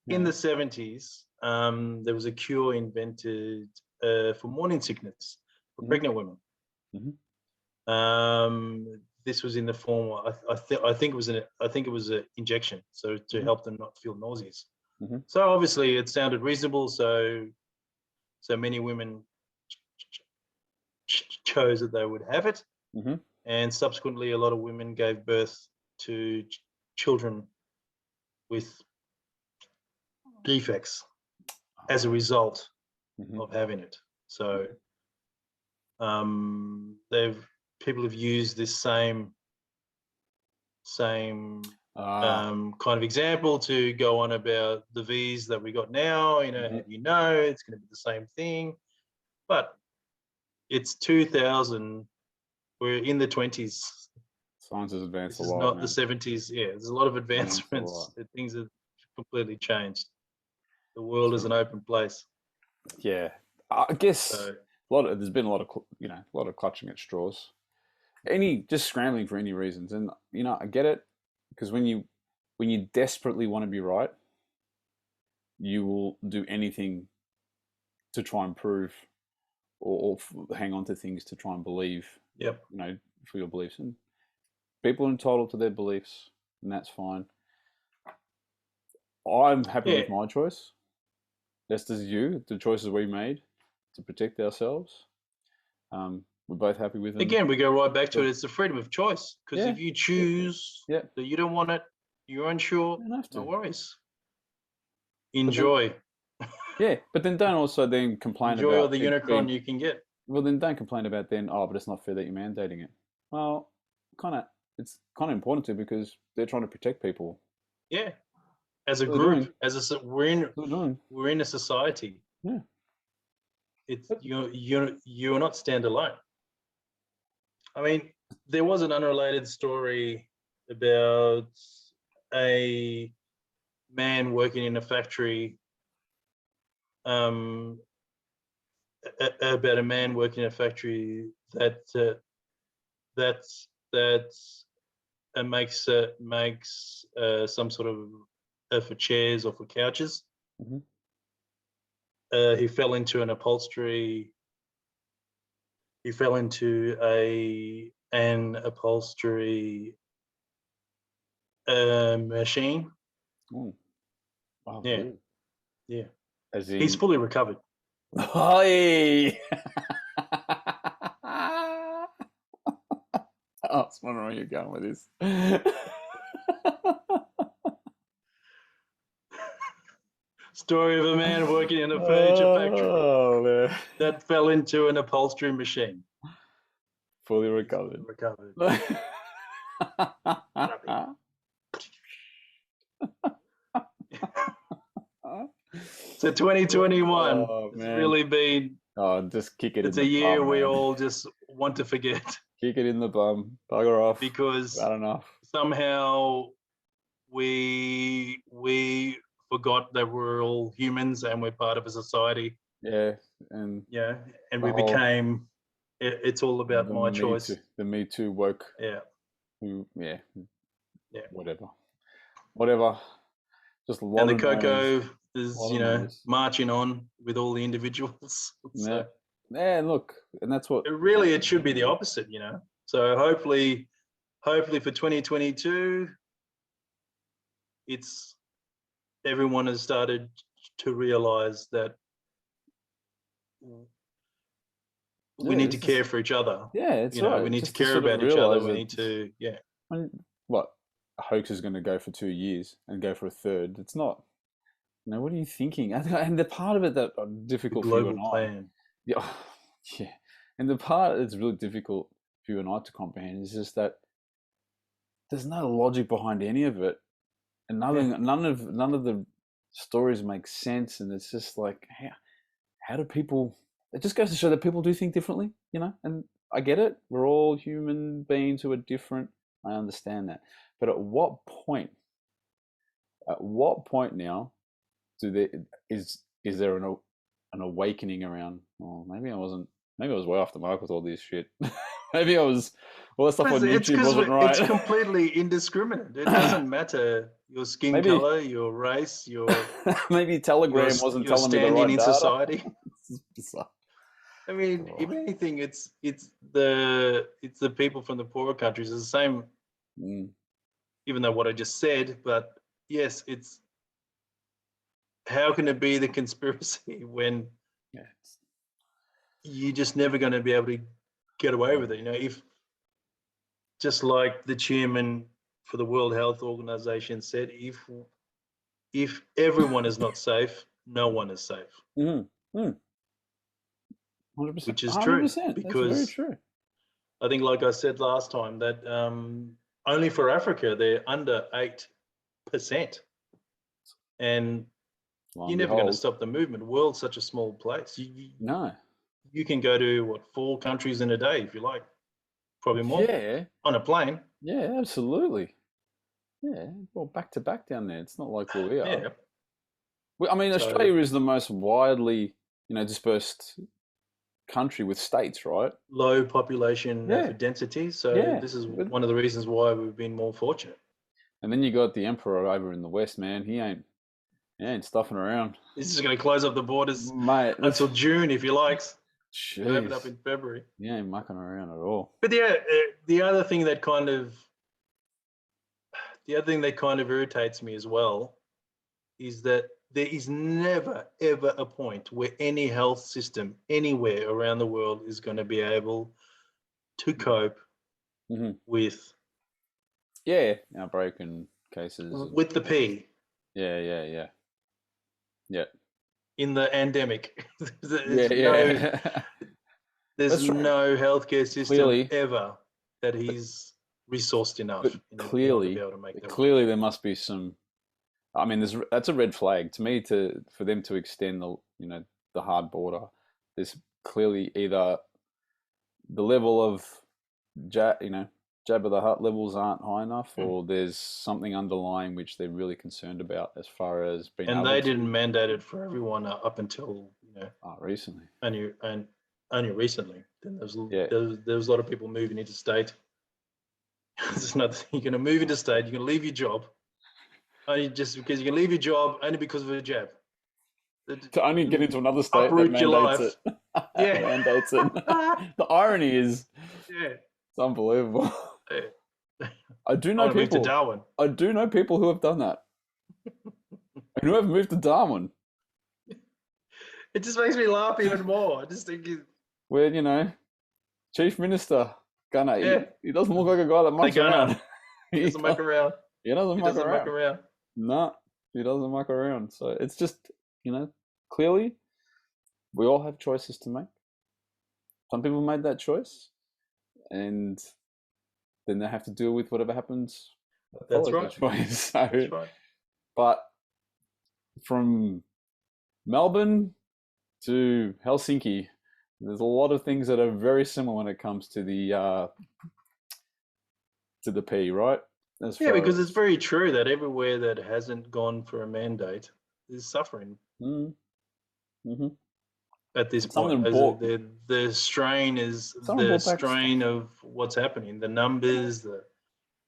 No. In the 70s, there was a cure invented for morning sickness for pregnant women. This was in the form. I think it was an injection, so to help them not feel nauseous. So obviously, it sounded reasonable. So many women chose that they would have it, and subsequently, a lot of women gave birth to children with defects as a result of having it. So people have used this same kind of example to go on about the V's that we got now. You know, it's going to be the same thing, but it's 2000. We're in the 20s. Science has advanced This a lot. is not man. the 70s. Yeah, there's a lot of advancements. Things have completely changed. The world is an open place. Yeah, I guess there's been a lot of clutching at straws. Just scrambling for any reasons, and I get it, because when you desperately want to be right, you will do anything to try and prove or hang on to things to try and believe. Yep. For your beliefs, and people are entitled to their beliefs, and that's fine. I'm happy with my choice. Just as you, the choices we made to protect ourselves. We're both happy with them. Again, we go right back to it. It's the freedom of choice. Because if you choose that you don't want it, you're unsure, no worries. Enjoy. But then don't also then complain about... Enjoy all the Unicron you can get. Well, then don't complain about then, but it's not fair that you're mandating it. Well, it's kind of important to, because they're trying to protect people. Yeah. As a group, we're in a society. Yeah. It's you're not standalone. I mean, there was an unrelated story about a man working in a factory. About a man working in a factory that makes some sort of for chairs or for couches. He fell into an upholstery. He fell into an upholstery machine. Oh, yeah, cool. Yeah. As in... He's fully recovered. Hi. I was wondering where you're going with this. Story of a man working in a furniture factory that fell into an upholstery machine. Fully recovered. So 2021 has really been... just kick it. It's a year we all just want to forget. Kick it in the bum. Bugger off. Because bad enough. Somehow we forgot that we're all humans and we're part of a society. Yeah, and we became... It's all about my choice. The Me Too woke. Yeah. Whatever. Just a lot. And the Coco is, marching on with all the individuals. So, look, and that's what... It should be the opposite, So hopefully for 2022, everyone has started to realize that we need to care for each other. Yeah, it's right. We need to care about each other. We need to, What, a hoax is going to go for 2 years and go for a third? It's not. What are you thinking? And the part of it that are difficult for you and I. Plan. Yeah. And the part that's really difficult for you and I to comprehend is just that there's no logic behind any of it, and none of the stories make sense. And it's just like, how do people? It just goes to show that people do think differently, And I get it. We're all human beings who are different. I understand that. But at what point? Now is there an awakening around? Oh, maybe I wasn't Maybe I was way off the mark with all this shit. Maybe I was all that stuff on It's YouTube wasn't right. It's completely indiscriminate. It doesn't matter your skin color, your race, your maybe Telegram wasn't your telling me the standing right in data. society. It's bizarre. I mean, if anything, it's the people from the poorer countries. It's the same, even though what I just said. But yes, it's how can it be the conspiracy when you're just never going to be able to get away with it? You know, if just like the chairman for the World Health Organization said, if everyone is not safe, no one is safe. 100%. Which is true. 100%. Because that's very true. I think, like I said last time, that only for Africa they're under 8%, and you're never going to stop the movement. The world's such a small place. You can go to 4 countries in a day if you like, probably more. Yeah, on a plane. Yeah, absolutely. Yeah, well, back to back down there. It's not like where we are. Yeah. I mean, Australia is the most widely, dispersed country with states, right? Low population density. So this is one of the reasons why we've been more fortunate. And then you got the emperor over in the west, man. He ain't stuffing around. He's just going to close up the borders, mate, until June if he likes. Jeez. Open up in February. He ain't mucking around at all. But the other thing that kind of irritates me as well is that there is never, ever a point where any health system anywhere around the world is going to be able to cope with outbreak and cases with the P. Yeah. In the endemic, there's That's no healthcare system clearly, ever that is resourced enough. Clearly, to be able to make that clearly there must be some. I mean, that's a red flag to me. For them to extend the hard border, there's clearly either the level of jab of the heart levels aren't high enough, or there's something underlying which they're really concerned about as far as being. And they didn't mandate it for everyone up until recently. Only recently. Then there was a lot of people moving interstate. There's another thing. You're going to move interstate. You're going to leave your job. Only just because you can leave your job only because of a jab. To only get into another state uproot that your life. It. Yeah. mandates it. The irony is, it's unbelievable. Yeah. I do know people. To Darwin. I do know people who have done that, and who have moved to Darwin. It just makes me laugh even more. I just think where Chief Minister Gunner, he doesn't look like a guy that mucks around. He doesn't muck around. He doesn't muck around. No, he doesn't muck around. So it's just, clearly we all have choices to make. Some people made that choice, and then they have to deal with whatever happens. That's right. That's right. But from Melbourne to Helsinki, there's a lot of things that are very similar when it comes to the P, right? Because it's very true that everywhere that hasn't gone for a mandate is suffering. At this point, the strain is the strain of what's happening. The numbers, the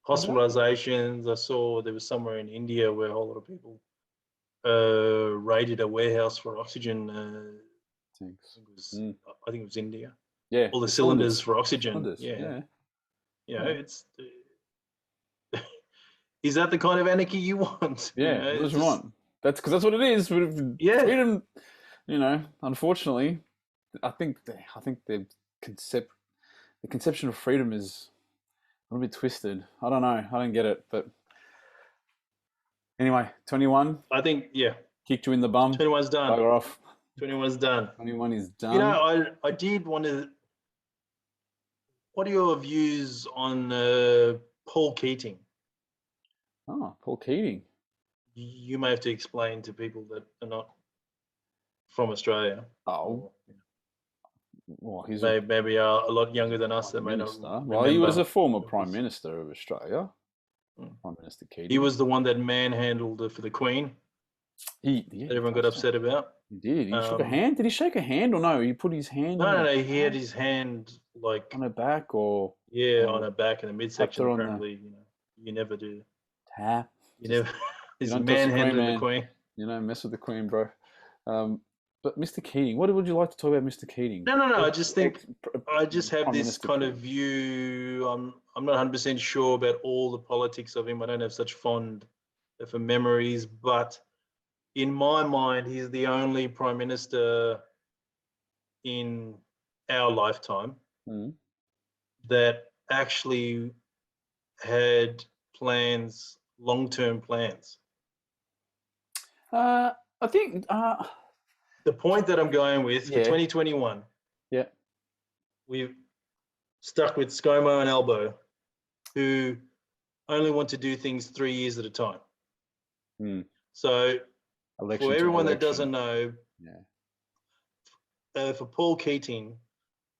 hospitalizations. I saw there was somewhere in India where a whole lot of people raided a warehouse for oxygen. I think it was India. Yeah, all the cylinders for oxygen. It's. Is that the kind of anarchy you want? Yeah, that's right. That's because that's what it is. Freedom. Unfortunately, I think the conception of freedom is a little bit twisted. I don't know. I don't get it. But anyway, 21. I think kicked you in the bum. 21's done. Bugger off. 21's done. 21 is done. I did want to. What are your views on Paul Keating? Oh, Paul Keating. You may have to explain to people that are not from Australia. Oh. Well, he's maybe are a lot younger than us. That may not. Well, he was a former Prime Minister of Australia. Prime Minister Keating. He was the one that manhandled for the Queen. Yeah, that everyone got upset about. He did. He shook a hand. Did he shake a hand or no? He put his hand. No. He had his hand like on her back or on her back in the midsection. Apparently, you never do. Tap. You never. He's don't touch the Queen, manhandling the man. Queen. You know, mess with the Queen, bro. But Mr. Keating, what would you like to talk about, Mr. Keating? No. I just think I just have this kind of view. I'm not 100% sure about all the politics of him. I don't have such fond for memories, but in my mind, he's the only prime minister in our lifetime that actually had plans, long-term plans. I think the point that I'm going with for 2021. Yeah, we've stuck with ScoMo and Albo, who only want to do things 3 years at a time. So, for everyone that doesn't know, for Paul Keating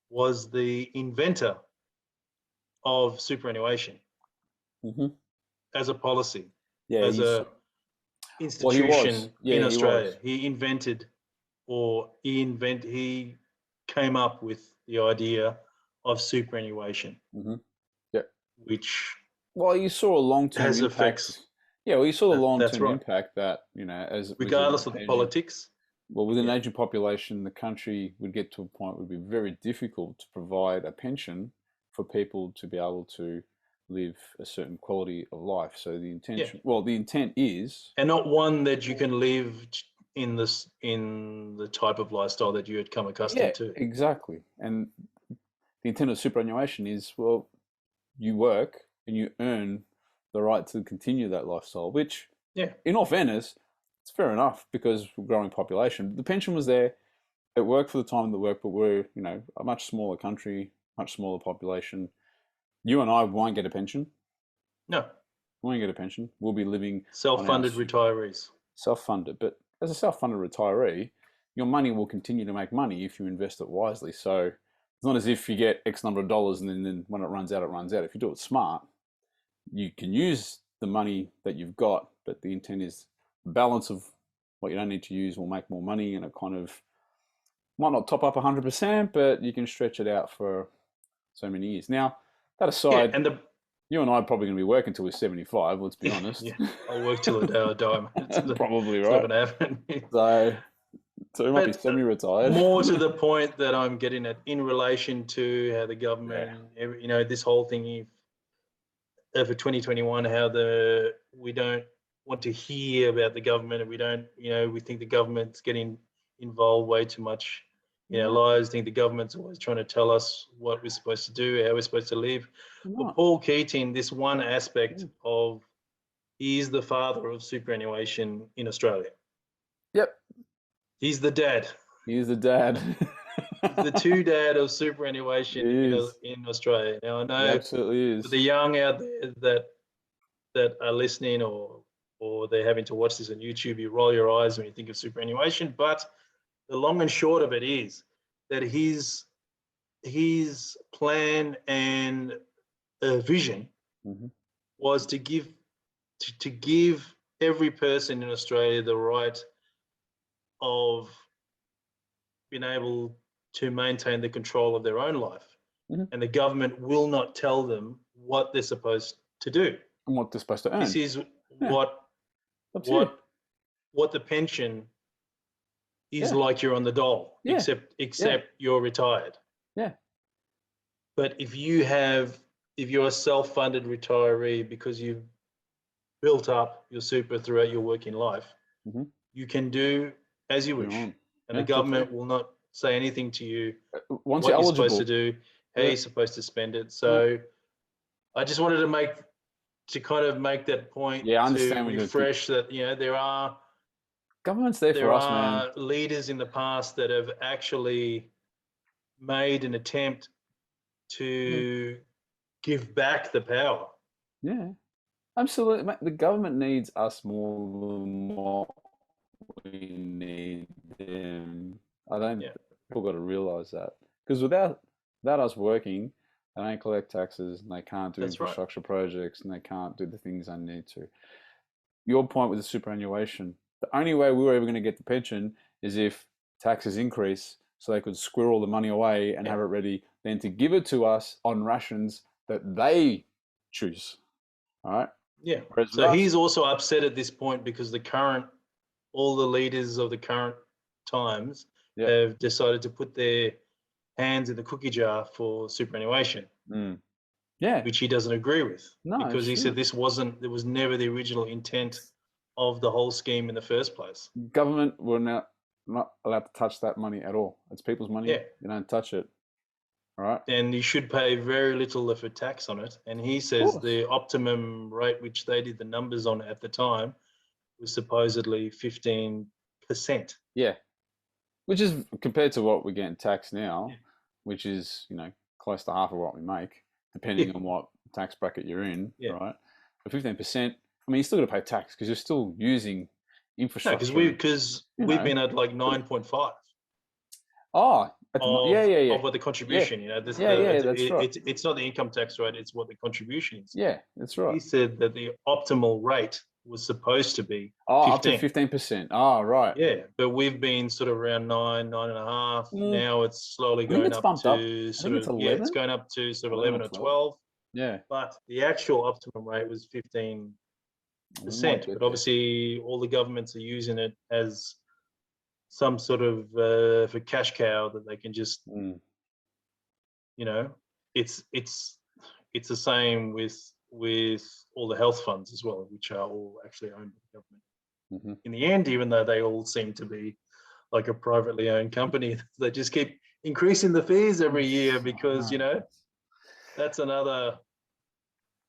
was the inventor of superannuation as a policy, as a institution in Australia. He invented, he came up with the idea of superannuation, which you saw a long-term has impact. Effects. Yeah, well, you saw the long-term impact that as regardless of the politics. Well, with an aging population, the country would get to a point where it would be very difficult to provide a pension for people to be able to live a certain quality of life. So the intention, the intent is, and not one that you can live in the type of lifestyle that you had come accustomed to. Exactly. And the intent of superannuation is, well, you work and you earn the right to continue that lifestyle, which, in all fairness, it's fair enough because we're a growing population. The pension was there. It worked for the time of the work, but we're, a much smaller country, much smaller population. You and I won't get a pension. No. We won't get a pension. We'll be living self-funded retirees. Self-funded. But as a self-funded retiree, your money will continue to make money if you invest it wisely. So it's not as if you get X number of dollars and then when it runs out, it runs out. If you do it smart, you can use the money that you've got, but the intent is the balance of what you don't need to use will make more money, and it kind of might not top up 100%, but you can stretch it out for so many years. Now, that aside, you and I are probably going to be working until we're 75, let's be honest. I'll work till the day I die. Probably right. It's not going to happen. So we might be semi-retired. More to the point that I'm getting at in relation to how the government, this whole thing for 2021, how we don't want to hear about the government, and we don't, we think the government's getting involved way too much in our lives. I think the government's always trying to tell us what we're supposed to do, how we're supposed to live. But Paul Keating, this one aspect of, he is the father of superannuation in Australia. Yep. He's the dad. He is the dad. The two dad of superannuation in Australia. Now I know he absolutely is. For the young out there that are listening or they're having to watch this on YouTube, you roll your eyes when you think of superannuation. But the long and short of it is that his plan and vision was to give every person in Australia the right of being able to maintain the control of their own life, and the government will not tell them what they're supposed to do and what they're supposed to earn. This is what the pension is like. You're on the dole, except you're retired. Yeah. But if you're a self-funded retiree because you've built up your super throughout your working life, you can do as you wish, and the government will not say anything to you once what you're eligible. Supposed to do, how you're supposed to spend it. So I just wanted to kind of make that point. I understand. To refresh that, there are government's there for us, man. There are leaders in the past that have actually made an attempt to give back the power. Yeah, absolutely. The government needs us more than what we need them. People got to realize that, because without us working, they don't collect taxes and they can't do infrastructure projects and they can't do the things they need to. Your point with the superannuation, The only way we were ever going to get the pension is if taxes increase, so they could squirrel the money away and have it ready, then to give it to us on rations that they choose. All right. Yeah. Whereas So he's also upset at this point because all the leaders of the current times have decided to put their hands in the cookie jar for superannuation. Yeah. Which he doesn't agree with. No, because he said there was never the original intent of the whole scheme in the first place. Government were not allowed to touch that money at all. It's people's money. Yeah. You don't touch it. All right. And you should pay very little of a tax on it. And he says the optimum rate, which they did the numbers on at the time, was supposedly 15%. Yeah. Which is compared to what we're getting taxed now, which is, close to half of what we make, depending on what tax bracket you're in, right? But 15%, I mean, you still got to pay tax because you're still using infrastructure. No, because we've been at like 9.5. Oh, of what the contribution, that's right. It's not the income tax rate, it's what the contribution is. Yeah, that's right. He said that the optimal rate was supposed to be 15. Up to 15%. Oh, right. Yeah, but we've been sort of around 9.5. Now it's slowly going up to sort of 11? It's going up to sort of 11 or 12. Yeah. But the actual optimum rate was 15%. But obviously all the governments are using it as some sort of for cash cow that they can just it's the same with all the health funds as well, which are all actually owned by the government. In the end, even though they all seem to be like a privately owned company, they just keep increasing the fees every year because that's another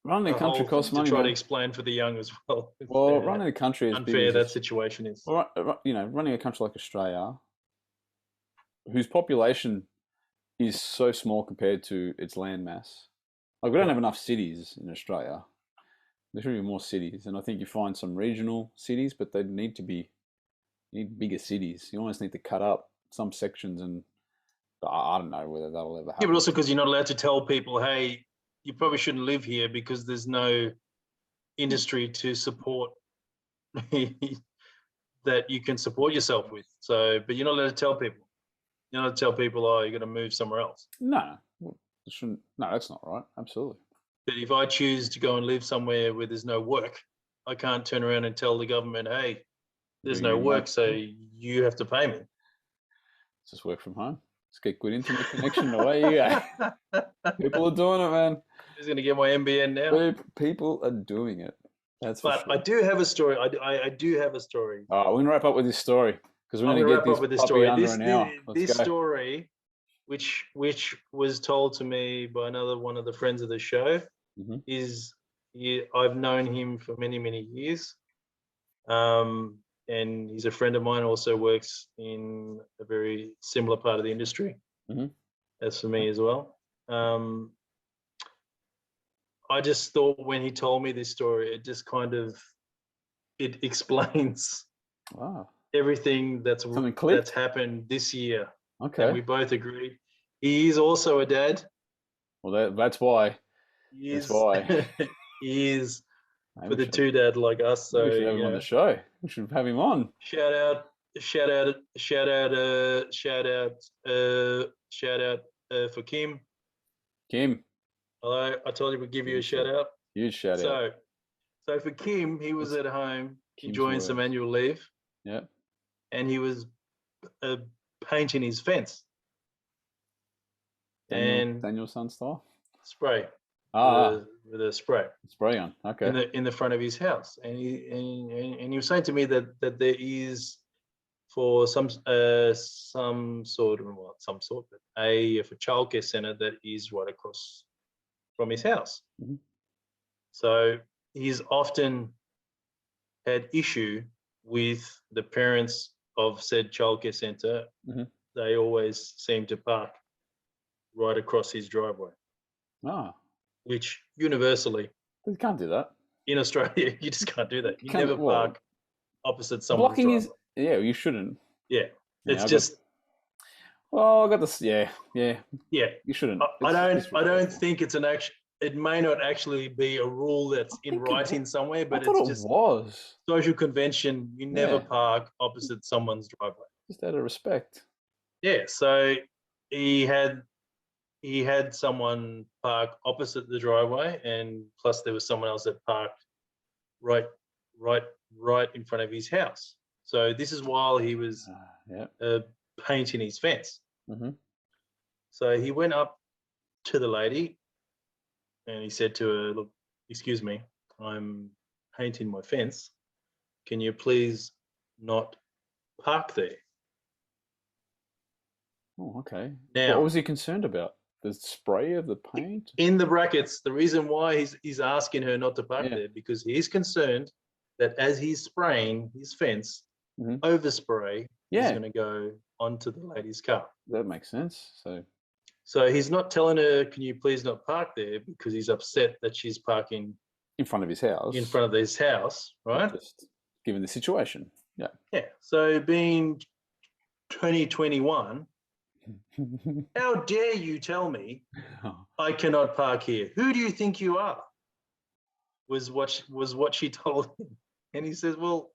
running a country costs money. To try to explain for the young as well. Well, running a country is unfair that situation is. Well, running a country like Australia, whose population is so small compared to its land mass. Like, we don't have enough cities in Australia. There should be more cities, and I think you find some regional cities, but they need bigger cities. You almost need to cut up some sections, and I don't know whether that'll ever happen. Yeah, but also because you're not allowed to tell people, hey, you probably shouldn't live here because there's no industry to support that you can support yourself with. So, but you're not allowed to tell people. You're not allowed to tell people, oh, you're going to move somewhere else. No, no, that's not right. Absolutely. But if I choose to go and live somewhere where there's no work, I can't turn around and tell the government, hey, there's no work, so you have to pay me. Just work from home. Just get good internet connection. Away you go. People are doing it, man. Who's going to get my NBN now? People are doing it. That's for sure. I do have a story. I do have a story. We're going to wrap up with this story because we're going to get this puppy under an hour. This story, which was told to me by another one of the friends of the show, is I've known him for many, many years. And he's a friend of mine, also works in a very similar part of the industry as for me as well. I just thought when he told me this story, it just it explains everything that's happened this year. Okay. And we both agreed. He is also a dad. Well, that's why. That's why. He is for the two dad like us. So we should have him on the show. We should have him on. Shout out for Kim. Kim. Hello, I told you we'd give you a shout out. Huge shout out. So for Kim, he was at home enjoying some annual leave. Yeah. And he was painting his fence. Daniel's son style? Spray. With a spray. Spray gun. Okay. In the front of his house. And he was saying to me that there is for some sort, but a childcare centre that is right across from his house. So he's often had issue with the parents of said childcare centre. They always seem to park right across his driveway. Which universally, you can't do that in Australia. You just can't do that. You never park opposite someone's driveway. Yeah, you shouldn't. Yeah, it's just. I got this. Yeah. You shouldn't. I don't think it's an action. it may not actually be a rule that's in writing somewhere, but I thought it's it just was social convention. You never park opposite someone's driveway. just out of respect. Yeah, so he had someone park opposite the driveway, and plus there was someone else that parked right in front of his house. So this is while he was painting his fence. Mm-hmm. So he went up to the lady and he said to her, "Look, excuse me, I'm painting my fence. Can you please not park there?" Oh, okay. Now, what was he concerned about? The spray of the paint? In the brackets, the reason why he's asking her not to park there, because he's concerned that as he's spraying his fence, overspray is going to go onto the lady's car. That makes sense. So he's not telling her, "Can you please not park there?" because he's upset that she's parking in front of his house. In front of his house, right? Just given the situation. Yeah. Yeah. So being 2021, how dare you tell me I cannot park here? Who do you think you are? Was what she told him. And he says, "Well,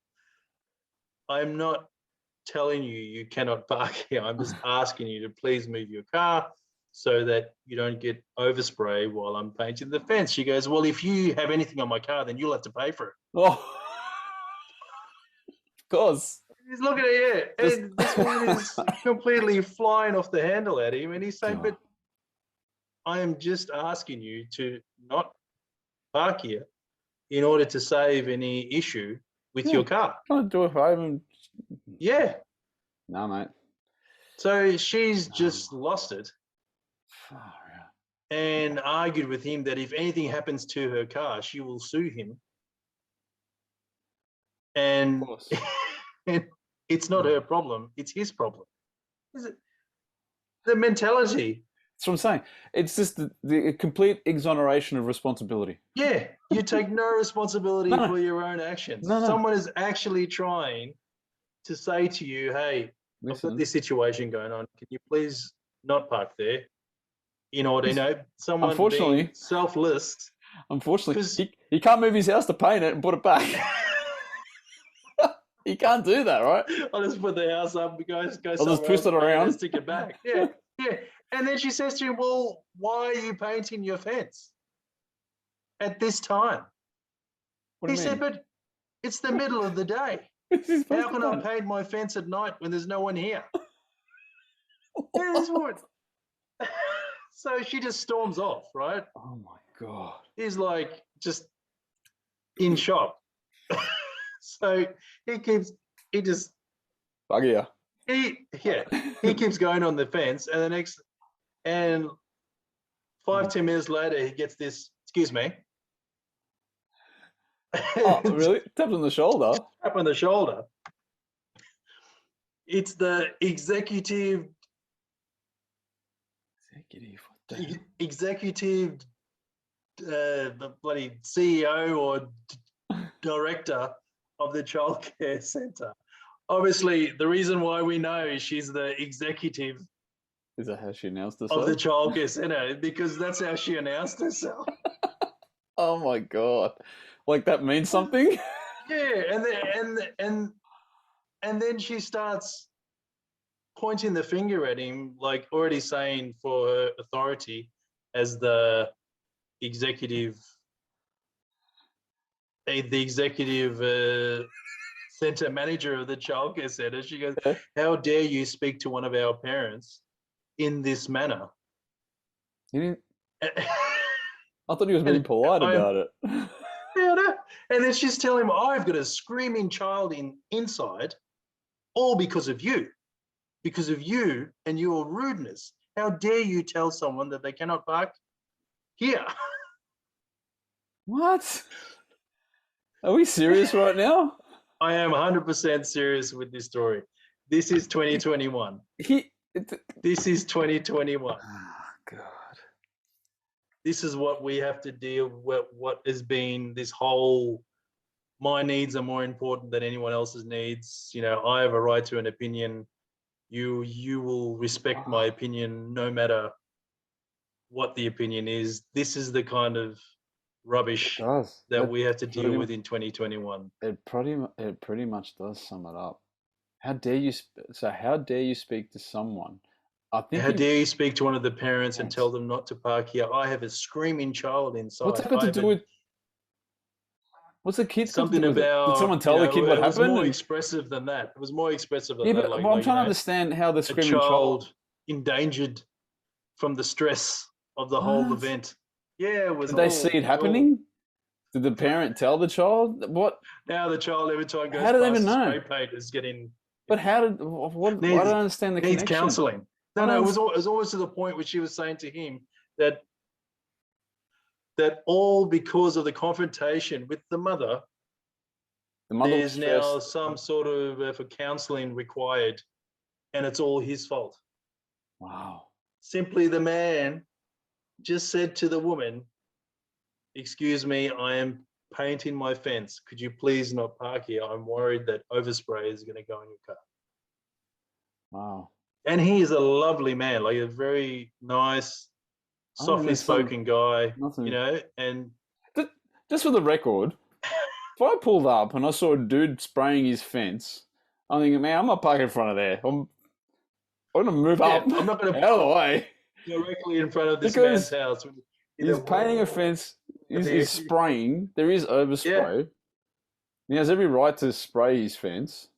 I'm not telling you cannot park here. I'm just asking you to please move your car so that you don't get overspray while I'm painting the fence." She goes, "Well, if you have anything on my car, then you'll have to pay for it." Oh, of course. He's looking at you, and this one is completely flying off the handle at him, and he's saying, "But I am just asking you to not park here in order to save any issue with your car." Trying to do it for him. Yeah. No, mate. So she's just lost it and argued with him that if anything happens to her car, she will sue him. And, and it's not her problem, it's his problem. Is it the mentality? That's what I'm saying. It's just the complete exoneration of responsibility. Yeah, you take no responsibility for your own actions. Someone is actually trying to say to you, "Hey, I've got this situation going on. Can you please not park there?" In order, someone being selfless. Unfortunately, he can't move his house to paint it and put it back. He can't do that, right? I'll just put the house up, go I'll just twist it around and stick it back. Yeah. And then she says to him, "Well, why are you painting your fence at this time?" He said, "But it's the middle of the day. How can I paint my fence at night when there's no one here?" Yeah, this woman. So she just storms off, right? Oh my God. He's like just in shock. So he keeps going on the fence, and 5-10 minutes later he gets this, "Excuse me." Oh, really? Tap on the shoulder. Tap on the shoulder. It's the executive. The bloody CEO or director of the childcare centre. Obviously, the reason why we know she's the executive. Is that how she announced herself? Of the childcare centre, because that's how she announced herself. Oh my God! Like that means something. Yeah, and then she starts pointing the finger at him, like already saying for her authority as the executive centre manager of the childcare centre. She goes, "How dare you speak to one of our parents in this manner?" He didn't. I thought he was being polite about it. Yeah, no. And then she's telling him, "I've got a screaming child inside, all because of you and your rudeness. How dare you tell someone that they cannot park here?" What? Are we serious right now? I am 100% serious with this story. This is 2021. This is 2021. Oh, God. This is what we have to deal with, what has been this whole, my needs are more important than anyone else's needs. I have a right to an opinion. You will respect my opinion no matter what the opinion is. This is the kind of rubbish does. that we have to deal pretty with in 2021. It pretty much does sum it up. How dare you? How dare you speak to someone? I think. How dare you speak to one of the parents and tell them not to park here? I have a screaming child inside. What's that got to do with? What's the kid? Something about. Did someone tell the kid what happened? It was more expressive than that. It was more expressive than that. But I'm trying to understand how the screaming child endangered from the stress of the whole event. Yeah, it was. Did they see it happening? Did the parent tell the child what? Now the child every time goes. How do they even know? Spray paint is getting. But how did? What? I don't understand the connection. Needs counselling. No, it was always to the point where she was saying to him that all because of the confrontation with the mother. There's now some sort of for counselling required, and it's all his fault. Wow. Simply the man just said to the woman, "Excuse me, I am painting my fence. Could you please not park here? I'm worried that overspray is going to go in your car." Wow. And he is a lovely man, like a very nice, softly spoken guy, and just for the record, if I pulled up and I saw a dude spraying his fence, I'm thinking, man, I'm not parking in front of there. I'm going to move up. I'm not going to out of the way directly in front of this man's house. He's painting a fence. He's spraying. There is overspray. Yeah. He has every right to spray his fence.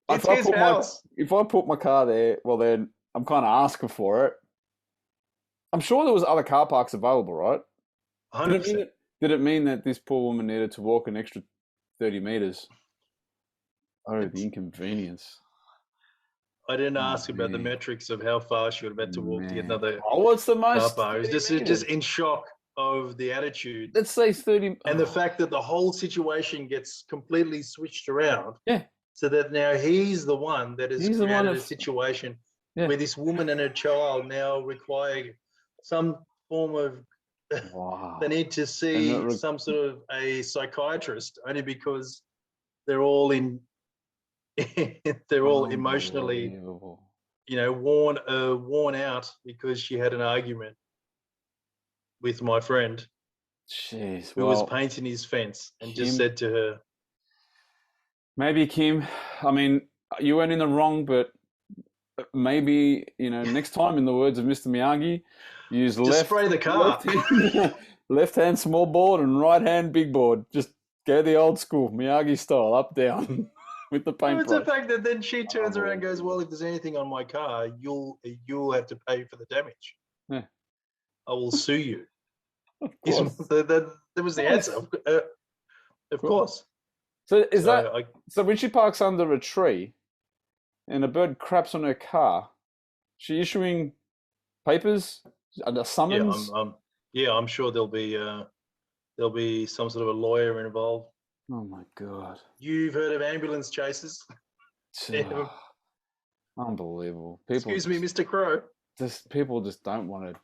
It's his house. If I put my car there, well, then I'm kind of asking for it. I'm sure there was other car parks available, right? 100%. Did it mean that this poor woman needed to walk an extra 30 meters? Oh, the inconvenience. I didn't ask about the metrics of how far she would have had to walk to get another. Oh, what's the most? Car park. Just in shock of the attitude. Let's say 30. And the fact that the whole situation gets completely switched around. Yeah. So that now he's the one that has created a situation where this woman and her child now require some form of they need to see some sort of a psychiatrist only because they're all emotionally worn out because she had an argument with my friend who was painting his fence and just said to her, maybe, Kim, I mean, you weren't in the wrong, but maybe, next time, in the words of Mr. Miyagi, use spray the car. Left hand small board and right hand big board. Just go the old school Miyagi style, up, down, with the paintbrush. It's the fact that then she turns around and goes, well, if there's anything on my car, you'll have to pay for the damage. Yeah. I will sue you. That was the answer. Of course. So so when she parks under a tree and a bird craps on her car, she issuing papers under summons? Yeah, I'm sure there'll be some sort of a lawyer involved. Oh my God. You've heard of ambulance chases? Unbelievable. Excuse me, Mr. Crow. People just don't want to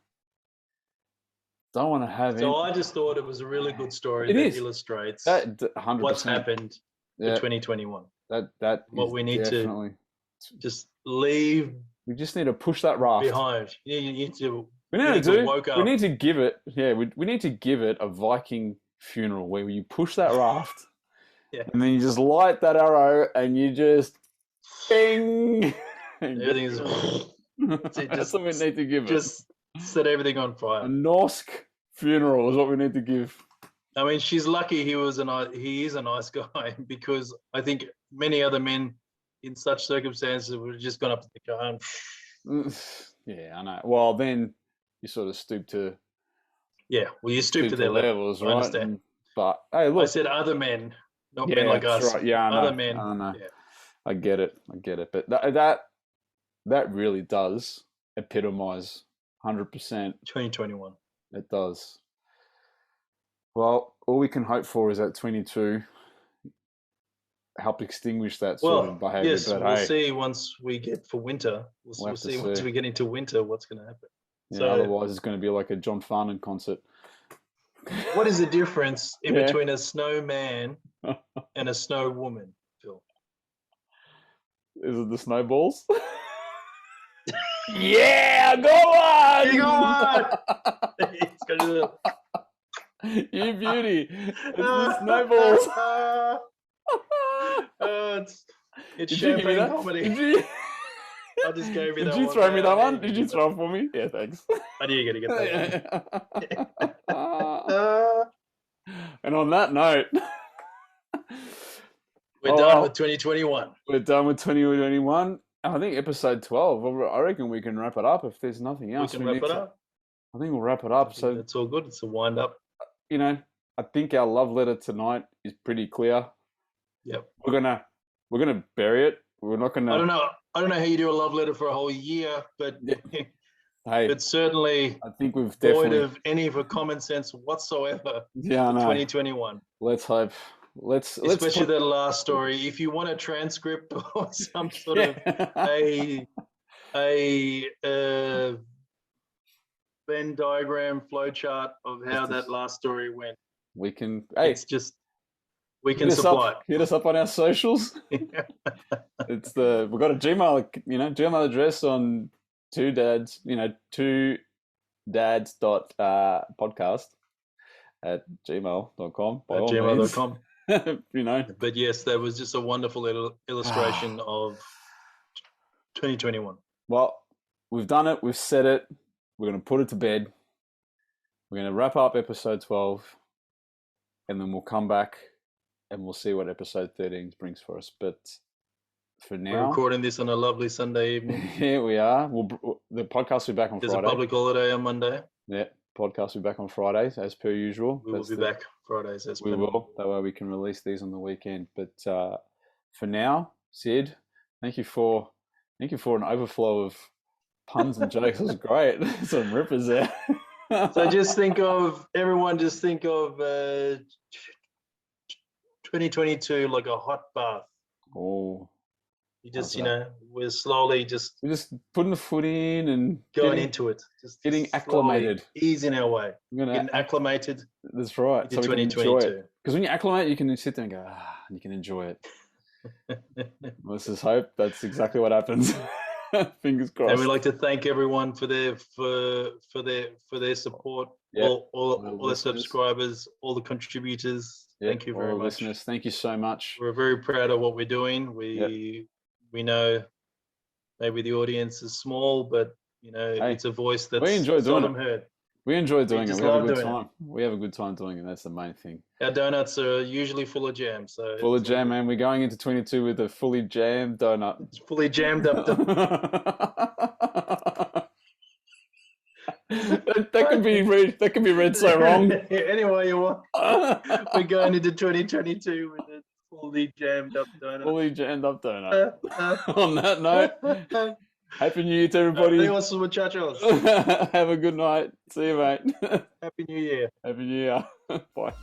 have. So I just thought it was a really good story that illustrates 100%. what's happened for 2021. That what we need to just leave. We just need to push that raft behind. You need to. We need to give it. Yeah, we need to give it a Viking funeral where you push that raft, and then you just light that arrow, and you just bing. Everything is. That's what we need to give it. Just set everything on fire. A Norsk funeral is what we need to give. I mean, she's lucky he is a nice guy, because I think many other men in such circumstances would have just gone up to the car and... Yeah, I know. Well, then you sort of stoop to... Yeah, well, you stoop to their levels, right? I understand. But, hey, look... I said other men, not men like us. Right. Yeah, I know. Other men. I know. Yeah. I get it. But that really does epitomise 100%. 2021. It does. Well, all we can hope for is that 22 helped extinguish that sort of behaviour. Yes, but we'll see once we get for winter. We'll see once we get into winter what's going to happen. Yeah, so, otherwise it's going to be like a John Farnham concert. What is the difference in between a snowman and a snow woman, Phil? Is it the snowballs? Yeah, go on! You got one! He's got to You beauty. It's the snowballs. It's Did you give me champagne that? comedy. Did you? I just gave you that Did you one. throw me that man. one? Did you throw it for me? Yeah, thanks. I knew you're going to get that one. And on that note, We're done with 2021. We're done with 2021. I think episode 12. I reckon we can wrap it up if there's nothing else. We can wrap it up. I think we'll wrap it up. So that's all good. It's a wind up. You know, I think our love letter tonight is pretty clear. Yep. We're gonna bury it. We're not gonna. I don't know how you do a love letter for a whole year, but hey, it's certainly I think we've void definitely of any of a common sense whatsoever. Yeah, I know. 2021. Let's hope. Especially that last story. If you want a transcript or some sort of a Venn diagram flowchart of how that last story went, we can. Hey, it's just we can supply. Hit us up on our socials. We've got a Gmail, Gmail address on two dads podcast at gmail.com. At gmail.com. But yes, that was just a wonderful illustration of 2021. Well, we've done it. We've said it. We're going to put it to bed. We're going to wrap up episode 12, and then we'll come back and we'll see what episode 13 brings for us. But for now, we're recording this on a lovely Sunday evening. Here we are. The podcast will be back on Friday. There's a public holiday on Monday. Yeah, podcast will be back on Fridays as per usual. We will be back Fridays as per we will. That way we can release these on the weekend. But for now, Sid, thank you for an overflow of puns and jokes. It was great. Some rippers there. So just think of 2022 like a hot bath. Oh. You just, we're slowly we're just putting the foot in and going into it. Just getting acclimated. Easing our way. Getting acclimated. That's right. So 2022. Because when you acclimate, you can sit there and go, and you can enjoy it. Let's just hope that's exactly what happens. Fingers crossed. And we'd like to thank everyone for their support. Yep. All the subscribers, all the contributors. Yep. Thank you very much. Listeners, thank you so much. We're very proud of what we're doing. We know maybe the audience is small, but it's a voice that's seldom heard. We enjoy doing it. We have a good time. We have a good time doing it. That's the main thing. Our donuts are usually full of jam. Full of jam, man. We're going into 22 with a fully jammed donut. It's fully jammed up. that can be read so wrong. Anyway you want. We're going into 2022 with a fully jammed up donut. Fully jammed up donut. On that note, Happy New Year to everybody. Adios, muchachos. Have a good night. See you, mate. Happy New Year. Happy New Year. Bye.